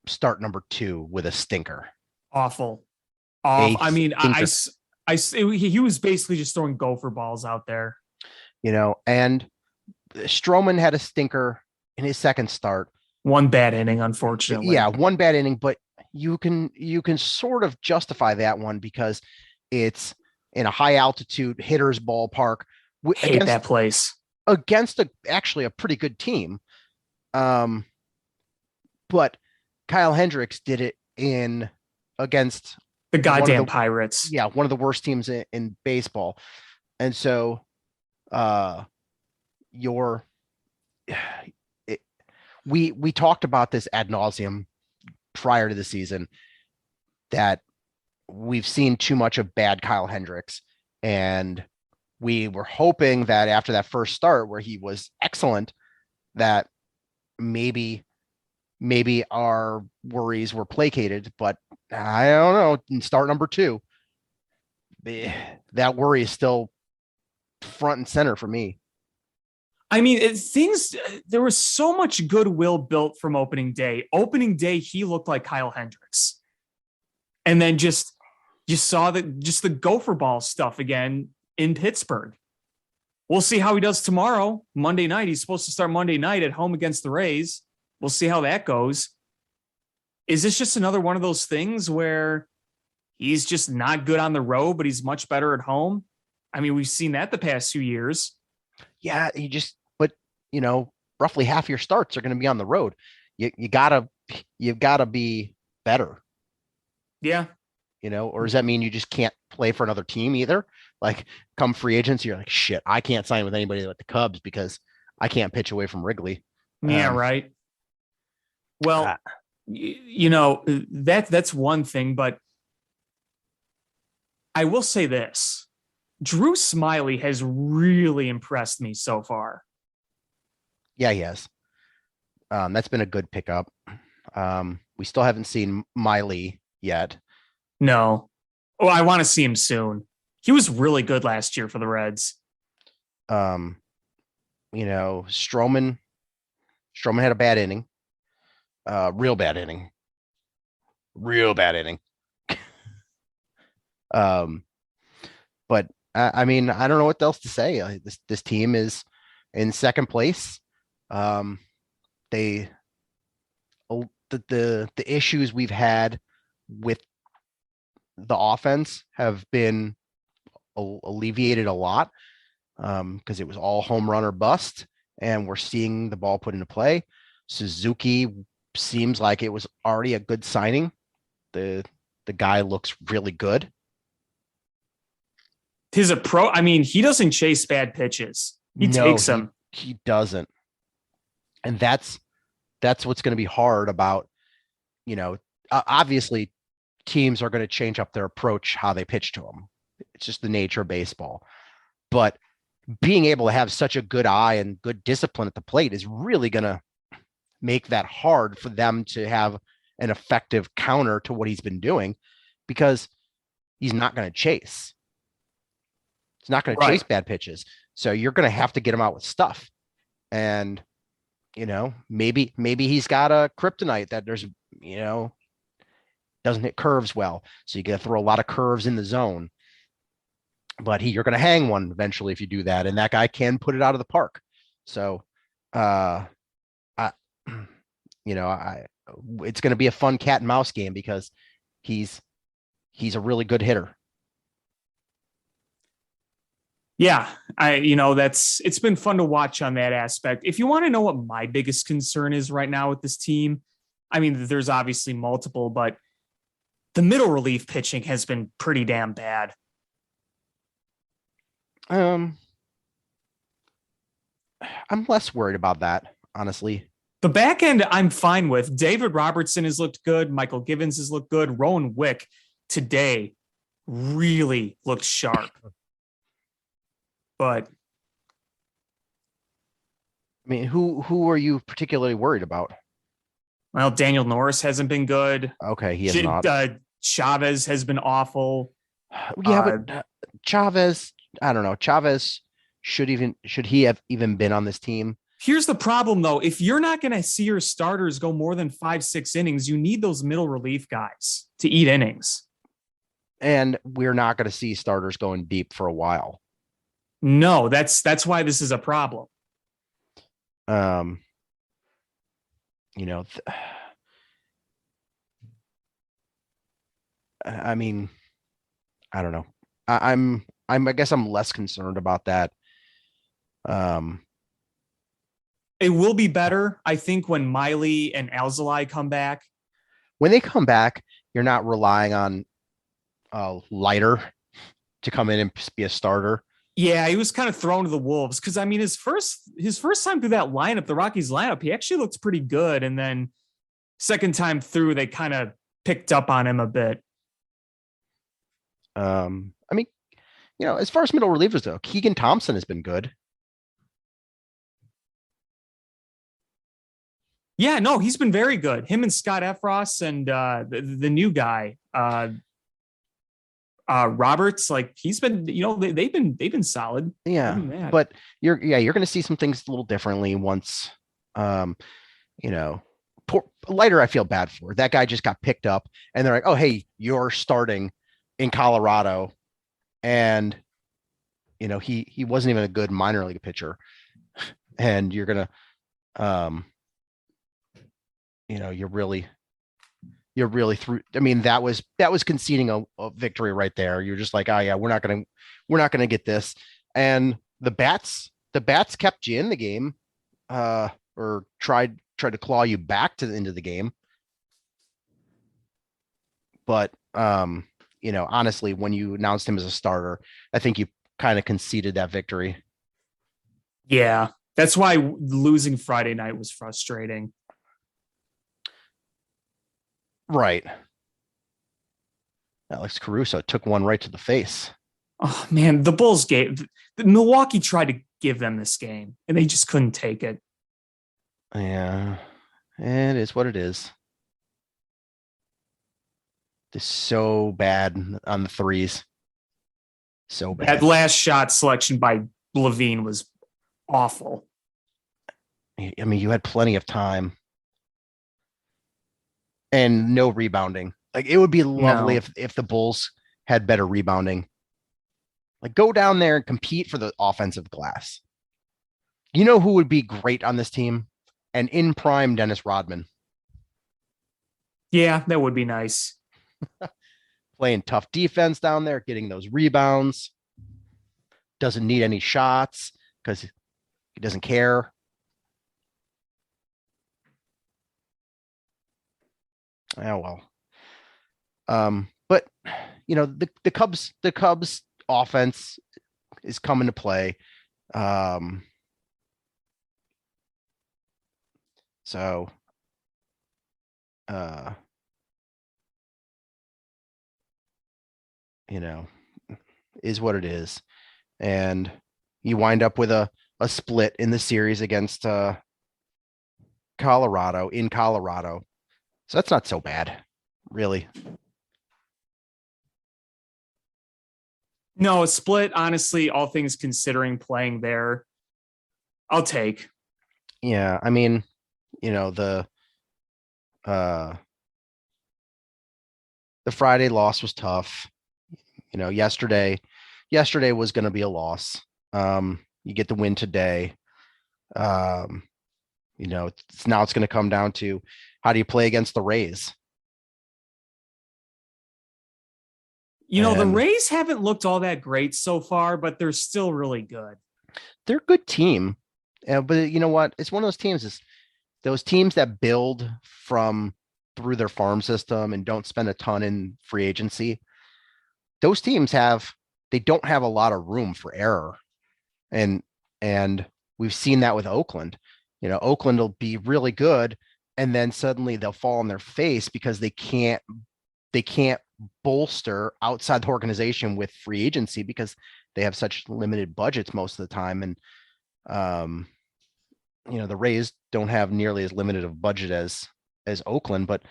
start number 2 with a stinker. Awful. I mean, he was basically just throwing gopher balls out there. And Stroman had a stinker in his second start. One bad inning, unfortunately. Yeah, one bad inning, but you can sort of justify that one because it's in a high altitude hitter's ballpark. Hate that place. Against actually a pretty good team. But Kyle Hendricks did it against the goddamn Pirates. Yeah, one of the worst teams in baseball. And so we talked about this ad nauseum prior to the season, that we've seen too much of bad Kyle Hendricks. And we were hoping that after that first start where he was excellent, that maybe our worries were placated, but I don't know. In start number 2, that worry is still front and center for me. I mean, there was so much goodwill built from opening day. Opening day, he looked like Kyle Hendricks. And then you saw the gopher ball stuff again in Pittsburgh. We'll see how he does tomorrow, Monday night. He's supposed to start Monday night at home against the Rays. We'll see how that goes. Is this just another one of those things where he's just not good on the road, but he's much better at home? I mean, we've seen that the past 2 years. Yeah, roughly half your starts are going to be on the road. You've got to be better. Yeah. Or does that mean you just can't play for another team either? Like come free agents, you're like, shit, I can't sign with anybody but the Cubs because I can't pitch away from Wrigley. Yeah, right. Well, that's one thing, but I will say this. Drew Smiley has really impressed me so far. Yeah, he has. That's been a good pickup. We still haven't seen Miley yet. No. Oh, I want to see him soon. He was really good last year for the Reds. Stroman had a bad inning. Real bad inning. But I mean, I don't know what else to say. This team is in second place. The issues we've had with the offense have been alleviated a lot because it was all home run or bust, and we're seeing the ball put into play. Suzuki seems like it was already a good signing. The guy looks really good. He's a pro. I mean, he doesn't chase bad pitches. He takes them. He doesn't. And that's what's going to be hard about, obviously teams are going to change up their approach, how they pitch to him. It's just the nature of baseball. But being able to have such a good eye and good discipline at the plate is really going to make that hard for them to have an effective counter to what he's been doing, because he's not going to chase. He's not going to chase bad pitches. So you're going to have to get him out with stuff. And, maybe he's got a kryptonite that there's, doesn't hit curves well. So you got to throw a lot of curves in the zone. But you're going to hang one eventually if you do that. And that guy can put it out of the park. So, it's going to be a fun cat and mouse game because he's a really good hitter. Yeah, it's been fun to watch on that aspect. If you want to know what my biggest concern is right now with this team, I mean, there's obviously multiple, but the middle relief pitching has been pretty damn bad. I'm less worried about that, honestly. The back end, I'm fine with. David Robertson has looked good. Michael Givens has looked good. Rowan Wick today really looked sharp. But I mean, who are you particularly worried about? Well, Daniel Norris hasn't been good. Okay, he has not. Chavez has been awful. Yeah, but Chavez, I don't know. Chavez should he have even been on this team? Here's the problem, though. If you're not going to see your starters go more than 5-6 innings, you need those middle relief guys to eat innings. And we're not going to see starters going deep for a while. No, that's why this is a problem. I mean, I don't know. I guess I'm less concerned about that. It will be better, I think, when Miley and Alzolay come back. When they come back, you're not relying on Leiter to come in and be a starter. Yeah, he was kind of thrown to the wolves because, I mean, his first time through that lineup, the Rockies lineup, he actually looked pretty good. And then second time through, they kind of picked up on him a bit. I mean, as far as middle relievers, though, Keegan Thompson has been good. Yeah, no, he's been very good. Him and Scott Effross and the new guy, Roberts, like he's been, they've been solid. Yeah, but you're going to see some things a little differently once, Leiter, I feel bad for. That guy just got picked up, and they're like, "Oh, hey, you're starting in Colorado," and he wasn't even a good minor league pitcher, and you're gonna, you're really through. I mean, that was conceding a victory right there. You're just like, oh yeah, we're not gonna get this, and the bats kept you in the game, or tried to claw you back to the end of the game. But honestly, when you announced him as a starter, I think you kind of conceded that victory. Yeah, that's why losing Friday night was frustrating. Right. Alex Caruso took one right to the face. Oh man, the Milwaukee tried to give them this game and they just couldn't take it. Yeah, it is what it is. It's so bad on the threes. So bad. That last shot selection by Levine was awful. I mean, you had plenty of time and no rebounding. Like, it would be lovely if the Bulls had better rebounding. Like, go down there and compete for the offensive glass. You know who would be great on this team? And in prime Dennis Rodman. Yeah, that would be nice. Playing tough defense down there, getting those rebounds. Doesn't need any shots because he doesn't care. Oh well. But the Cubs offense is coming to play. So is what it is. And you wind up with a split in the series against Colorado in Colorado. So that's not so bad, really. No, a split, honestly, all things considering, playing there, I'll take. Yeah, I mean, the Friday loss was tough. Yesterday was going to be a loss. You get the win today. Now it's going to come down to how do you play against the Rays? The Rays haven't looked all that great so far, but they're still really good. They're a good team. But you know what? It's one of those teams, is those teams that build from through their farm system and don't spend a ton in free agency. Those teams they don't have a lot of room for error. And we've seen that with Oakland. Oakland will be really good, and then suddenly they'll fall on their face because they can't bolster outside the organization with free agency because they have such limited budgets most of the time. And the Rays don't have nearly as limited of budget as Oakland, but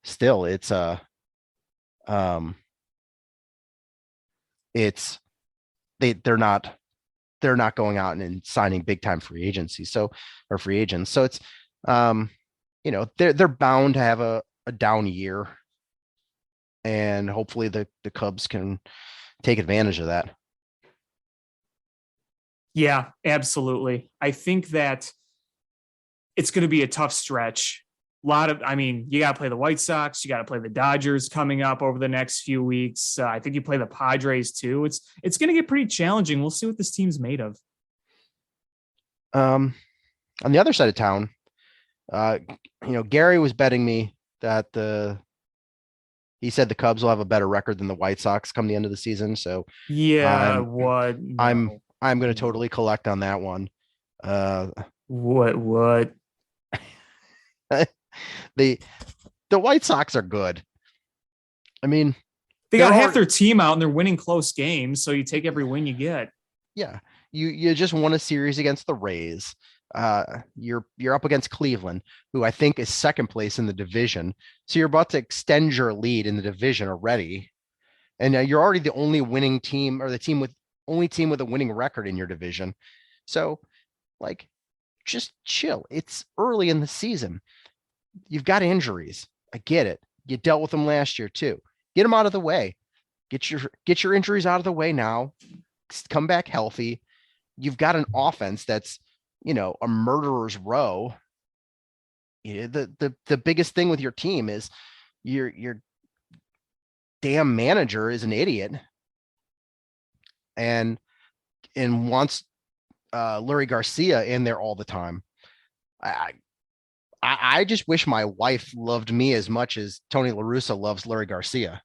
still they're not going out and signing big time free agency. Or free agents. So it's, they're bound to have a down year, and hopefully the Cubs can take advantage of that. Yeah, absolutely. I think that it's going to be a tough stretch. You got to play the White Sox. You got to play the Dodgers coming up over the next few weeks. I think you play the Padres too. It's going to get pretty challenging. We'll see what this team's made of. On the other side of town, Gary was betting me that he said the Cubs will have a better record than the White Sox come the end of the season. So yeah, I'm going to totally collect on that one. What? The White Sox are good. I mean, they got half their team out and they're winning close games. So you take every win you get. Yeah. You just won a series against the Rays. You're up against Cleveland, who I think is second place in the division. So you're about to extend your lead in the division already. And you're already the only winning team, or the only team with a winning record in your division. So like, just chill. It's early in the season. You've got injuries. I get it. You dealt with them last year too. Get them out of the way. Get your injuries out of the way now. Come back healthy. You've got an offense that's, a murderer's row. The biggest thing with your team is your damn manager is an idiot and wants Lurie Garcia in there all the time. I just wish my wife loved me as much as Tony La Russa loves Lurie Garcia.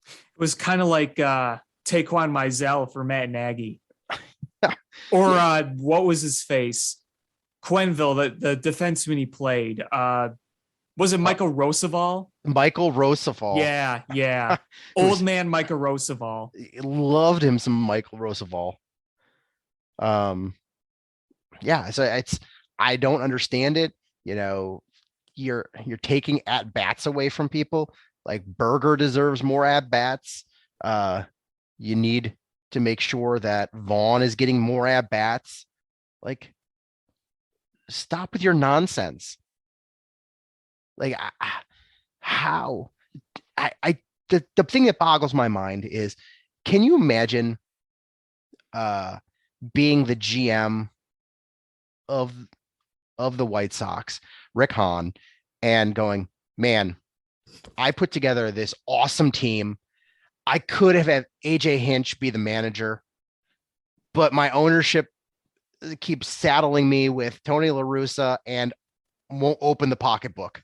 It was kind of like Taquan Mizell for Matt Nagy. Or what was his face? Quenville, the defenseman he played. Was it Michael Roosevelt? Michael Roosevelt. Yeah. Old man Michael Roosevelt. Loved him some Michael Roosevelt. Yeah, so I don't understand it. You're taking at bats away from people. Like Berger deserves more at bats. You need to make sure that Vaughn is getting more at bats. Like, stop with your nonsense. Like, how? The thing that boggles my mind is, can you imagine being the GM of the White Sox, Rick Hahn, and going, man, I put together this awesome team. I could have had AJ Hinch be the manager, but my ownership keeps saddling me with Tony La Russa and won't open the pocketbook.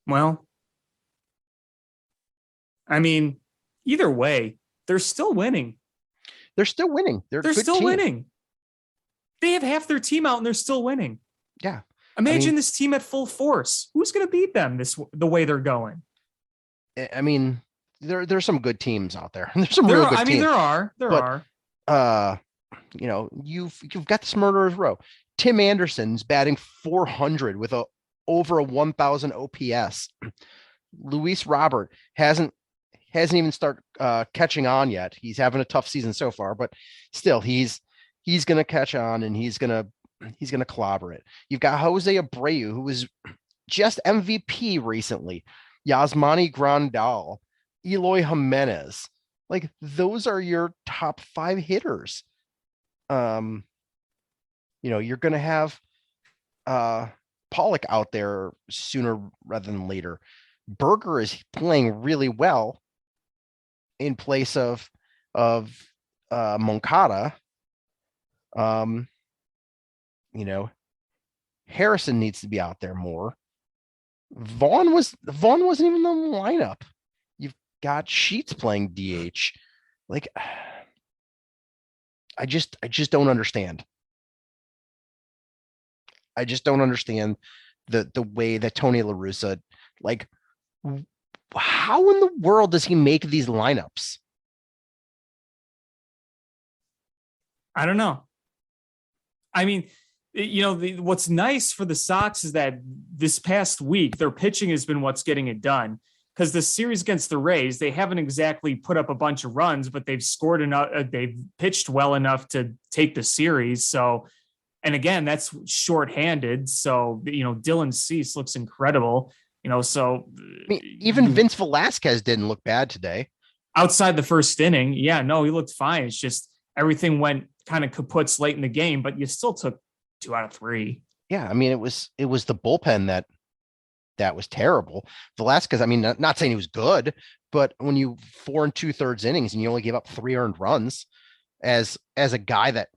Well, I mean, either way, they're still winning. They're still winning. They're still winning. They have half their team out and they're still winning. Yeah. Imagine this team at full force. Who's going to beat them the way they're going? I mean, there's some good teams out there. There's some real good teams. There are. You've got this murderer's row. Tim Anderson's batting .400 with over a 1,000 OPS. Luis Robert hasn't even started catching on yet. He's having a tough season so far, but still, he's going to catch on and he's going to clobber it. You've got Jose Abreu, who was just MVP recently. Yasmani Grandal, Eloy Jimenez. Like, those are your top 5 hitters. You're going to have Pollock out there sooner rather than later. Berger is playing really well in place of Moncada. Harrison needs to be out there more. Vaughn wasn't even in the lineup. You've got Sheets playing DH. Like, I just don't understand. I just don't understand the way that Tony La Russa, like, how in the world does he make these lineups? I don't know. I mean, what's nice for the Sox is that this past week, their pitching has been what's getting it done. Because the series against the Rays, they haven't exactly put up a bunch of runs, but they've scored enough. They've pitched well enough to take the series. So, and again, that's shorthanded. So, Dylan Cease looks incredible. So I mean, even Vince Velasquez didn't look bad today. Outside the first inning, he looked fine. It's just everything went kind of kaputs late in the game, but you still took 2 out of 3. Yeah, I mean, it was the bullpen that was terrible. Velasquez, I mean, not saying he was good, but when you 4 2/3 innings and you only gave up 3 earned runs as a guy that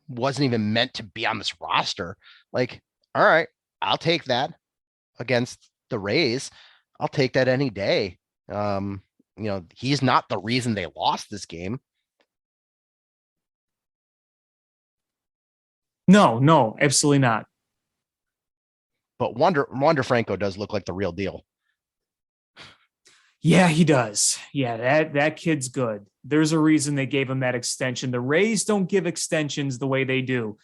wasn't even meant to be on this roster, like, all right, I'll take that against the Rays. I'll take that any day. He's not the reason they lost this game. No, absolutely not. But Wander Franco does look like the real deal. Yeah, he does. Yeah, that kid's good. There's a reason they gave him that extension. The Rays don't give extensions the way they do.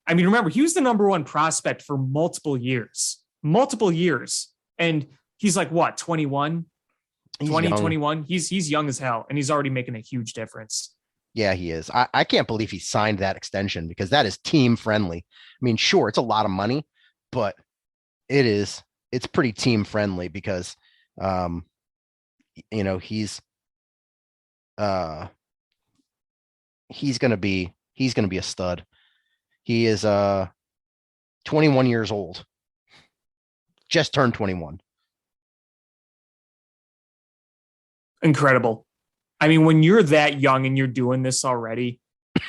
I mean, remember, he was the number 1 prospect for multiple years. And he's like what, 21, He's 20, young. 21. He's young as hell, and he's already making a huge difference. Yeah, he is. I can't believe he signed that extension because that is team friendly. I mean, sure, it's a lot of money, but it's pretty team friendly because he's gonna be a stud. He is 21 years old. Just turned 21. Incredible. I mean, when you're that young and you're doing this already,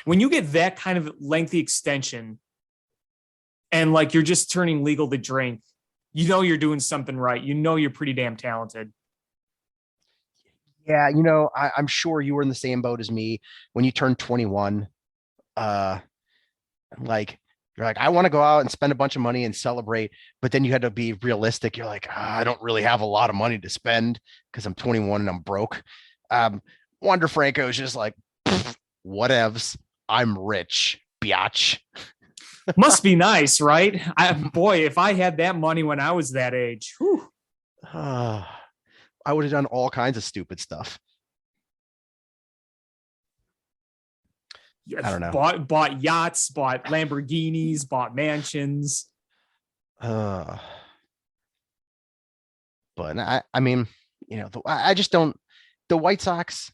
when you get that kind of lengthy extension and like you're just turning legal to drink, you know you're doing something right. You know you're pretty damn talented. Yeah, I'm sure you were in the same boat as me when you turned 21. Like you're like, I want to go out and spend a bunch of money and celebrate, but then you had to be realistic. You're like, I don't really have a lot of money to spend because I'm 21 and I'm broke. Wander Franco is just like, whatevs. I'm rich, biatch. Must be nice, right? Boy, if I had that money when I was that age, whew. I would have done all kinds of stupid stuff. I don't know. Bought yachts, bought Lamborghinis, bought mansions. But I mean, I just don't. The White Sox,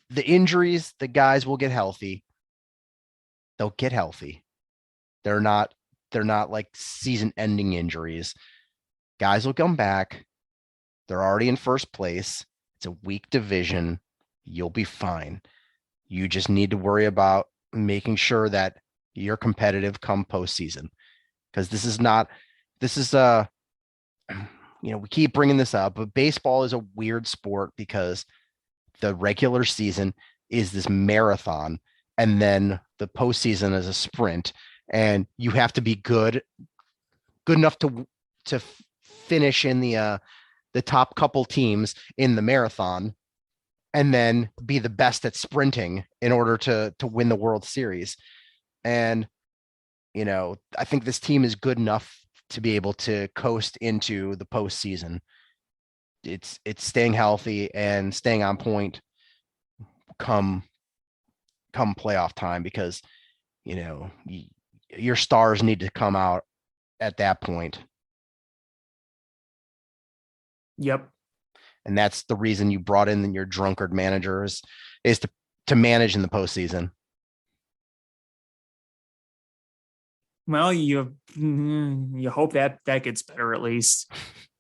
the injuries, the guys will get healthy. They'll get healthy. They're not like season-ending injuries. Guys will come back. They're already in first place. It's a weak division. You'll be fine. You just need to worry about making sure that you're competitive come postseason. Because we keep bringing this up, but baseball is a weird sport because the regular season is this marathon and then the postseason is a sprint, and you have to be good enough to finish in the top couple teams in the marathon and then be the best at sprinting in order to win the World Series. And, I think this team is good enough to be able to coast into the postseason. It's staying healthy and staying on point come playoff time because, your stars need to come out at that point. Yep. And that's the reason you brought in your drunkard managers is to manage in the postseason. Well, you hope that gets better at least.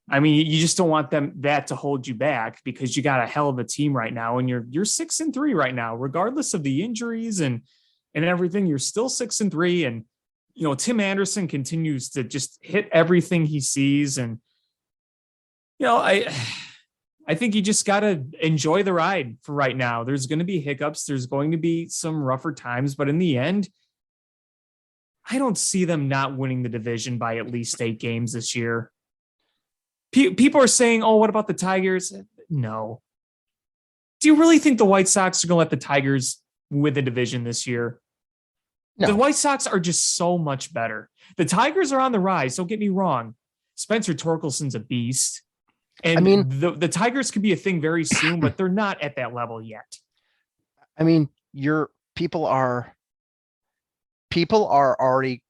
I mean, you just don't want that to hold you back because you got a hell of a team right now, and you're 6-3 right now, regardless of the injuries and everything. You're still 6-3, and Tim Anderson continues to just hit everything he sees, and I think you just got to enjoy the ride for right now. There's going to be hiccups. There's going to be some rougher times, but in the end, I don't see them not winning the division by at least 8 games this year. People are saying, oh, what about the Tigers? No. Do you really think the White Sox are going to let the Tigers win the division this year? No. The White Sox are just so much better. The Tigers are on the rise. Don't get me wrong. Spencer Torkelson's a beast. And I mean, the Tigers could be a thing very soon, but they're not at that level yet. I mean, people are already,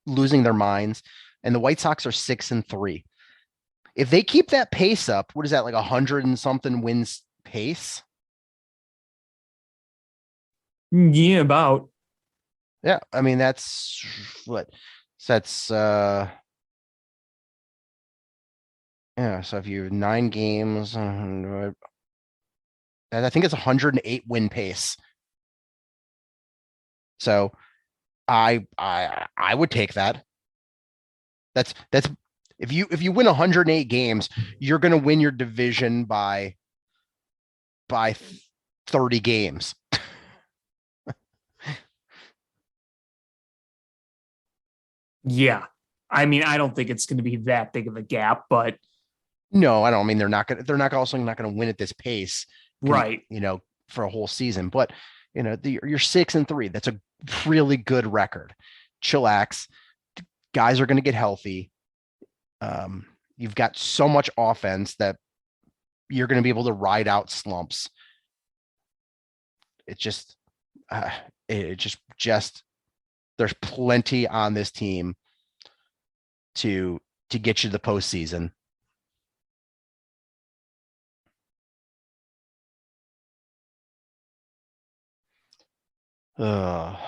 losing their minds, and the White Sox are 6-3. If they keep that pace up, what is that, like 100 and something wins pace? Yeah, about. Yeah, I mean that's what. So that's yeah. So if you have 9 games, I think it's 108 win pace. So I would take that. That's if you win 108 games, you're going to win your division by 30 games. Yeah. I mean, I don't think it's going to be that big of a gap, but no, I don't. I mean, they're not also not going to win at this pace, right. For a whole season, but you're 6-3. That's a really good record. Chillax. Guys are going to get healthy. You've got so much offense that you're going to be able to ride out slumps. It just, there's plenty on this team to get you to the postseason. I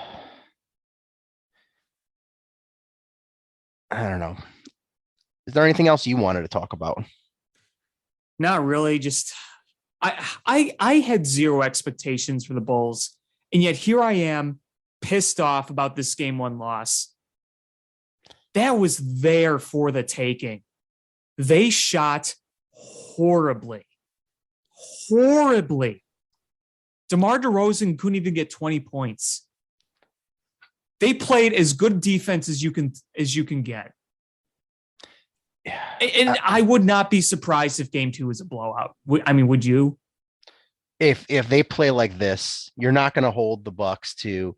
don't know. Is there anything else you wanted to talk about? Not really. Just I had zero expectations for the Bulls, and yet here I am, pissed off about this game one loss. That was there for the taking. They shot horribly. DeMar DeRozan couldn't even get 20 points. They played as good defense as you can get. And I would not be surprised if game 2 is a blowout. I mean, would you? If they play like this, you're not going to hold the Bucks to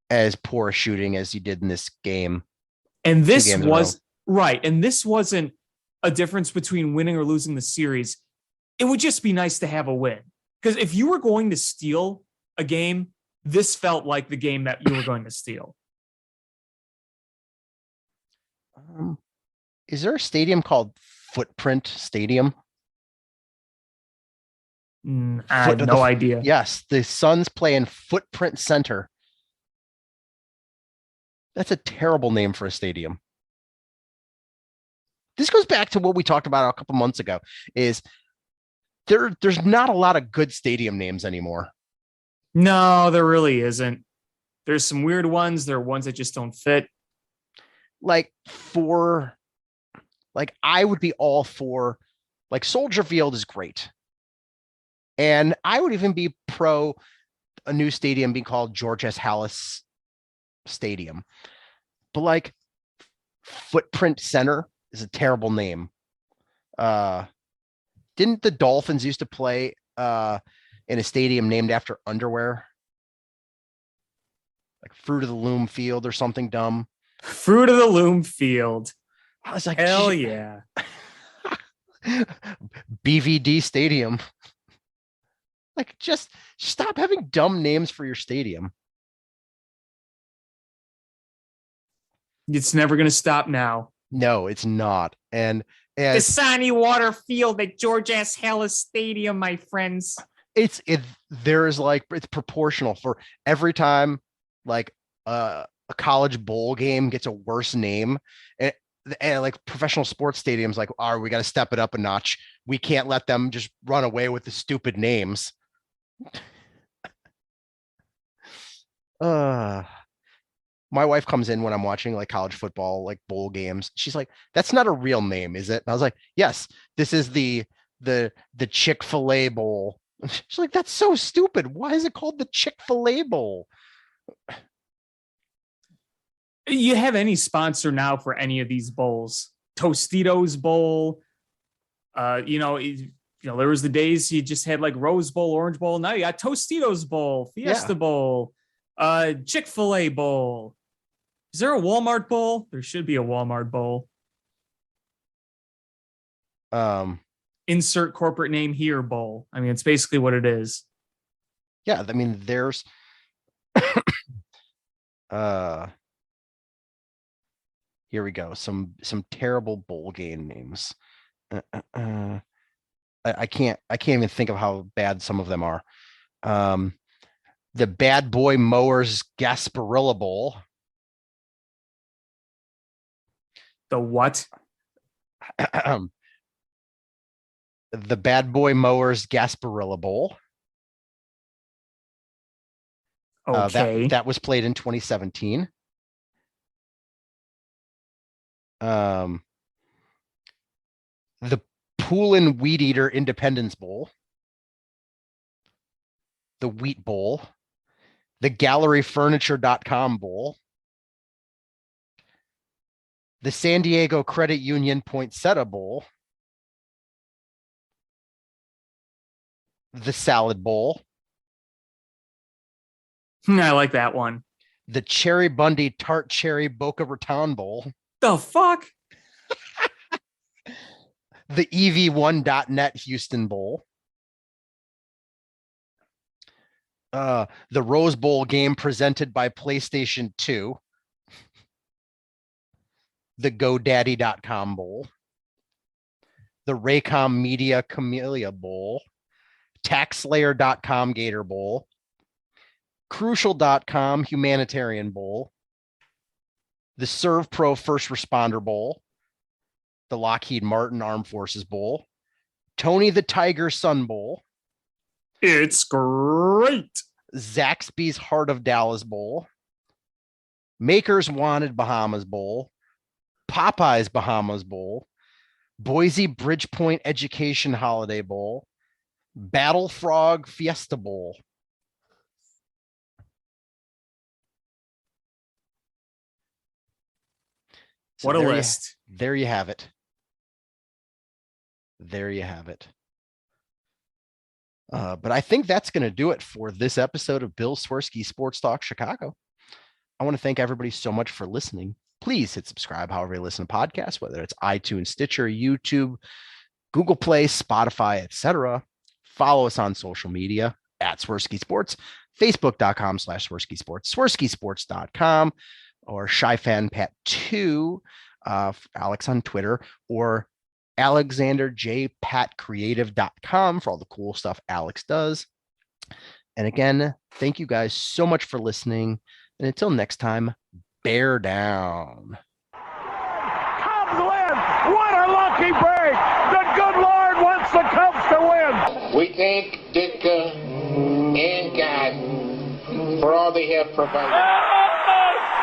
as poor shooting as you did in this game. And this was right. And this wasn't a difference between winning or losing the series. It would just be nice to have a win. Because if you were going to steal a game, this felt like the game that you were going to steal. Is there a stadium called Footprint Stadium? I have no idea. Yes, the Suns play in Footprint Center. That's a terrible name for a stadium. This goes back to what we talked about a couple months ago, is there's not a lot of good stadium names anymore. No, there really isn't. There's some weird ones. There are ones that just don't fit. I would be all for, Soldier Field is great. And I would even be pro a new stadium being called George S. Hallis Stadium. But Footprint Center is a terrible name. Didn't the Dolphins used to play in a stadium named after underwear? Like Fruit of the Loom Field or something dumb. Fruit of the Loom Field. I was like, hell yeah. BVD Stadium. Just stop having dumb names for your stadium. It's never going to stop now. No, it's not. And Dasani Water Field at George S. Hallis Stadium, my friends. It's proportional for every time a college bowl game gets a worse name, and professional sports stadiums we got to step it up a notch. We can't let them just run away with the stupid names. My wife comes in when I'm watching college football, bowl games. She's like, "That's not a real name, is it?" And I was like, "Yes, this is the Chick-fil-A Bowl." She's like, "That's so stupid. Why is it called the Chick-fil-A Bowl?" You have any sponsor now for any of these bowls? Tostitos Bowl. There was the days you just had Rose Bowl, Orange Bowl. Now you got Tostitos Bowl, Fiesta Bowl, Chick-fil-A Bowl. Is there a Walmart Bowl? There should be a Walmart Bowl. Insert corporate name here Bowl. I mean, it's basically what it is. Yeah, I mean, there's here we go. Some terrible bowl game names. I can't even think of how bad some of them are. The Bad Boy Mowers Gasparilla Bowl. The what? The Bad Boy Mowers Gasparilla Bowl. Okay. That was played in 2017. The Poolin Weed Eater Independence Bowl. The Wheat Bowl. The GalleryFurniture.com Bowl. The San Diego Credit Union Poinsettia Bowl. The Salad Bowl. I like that one. The Cherry Bundy Tart Cherry Boca Raton Bowl. The fuck? The EV1.net Houston Bowl. The Rose Bowl game presented by PlayStation 2. The GoDaddy.com Bowl. The Raycom Media Camellia Bowl. TaxSlayer.com Gator Bowl. Crucial.com Humanitarian Bowl. The ServPro First Responder Bowl. The Lockheed Martin Armed Forces Bowl. Tony the Tiger Sun Bowl. It's great. Zaxby's Heart of Dallas Bowl. Makers Wanted Bahamas Bowl. Popeyes Bahamas Bowl. Boise Bridgepoint Education Holiday Bowl. Battle Frog Fiesta Bowl. So What a list. There you have it. There you have it. But I think that's going to do it for this episode of Bill Swerski Sports Talk Chicago. I want to thank everybody so much for listening. Please hit subscribe however you listen to podcasts, whether it's iTunes, Stitcher, YouTube, Google Play, Spotify, etc. Follow us on social media at Swerski Sports, Facebook.com/Swerski Sports, SwerskiSports.com, or ShyFanPat2, Alex on Twitter, or AlexanderJPatCreative.com for all the cool stuff Alex does. And again, thank you guys so much for listening. And until next time, bear down. Cubs win! What a lucky break! The good Lord wants the Cubs to win! We thank Ditka and God for all they have provided.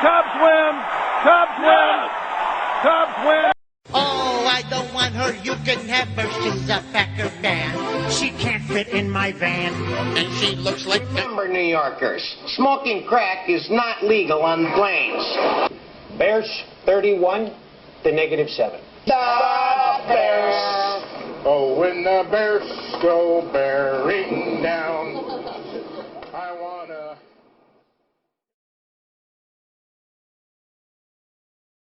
Cubs win! Cubs win! Cubs win! Oh, I don't want her. You can have her. She's a Packer fan. She can't fit in my van. And she looks like Remember, New Yorkers, smoking crack is not legal on the plains. Bears 31 to -7. The Bears. Oh, when the Bears go bearing down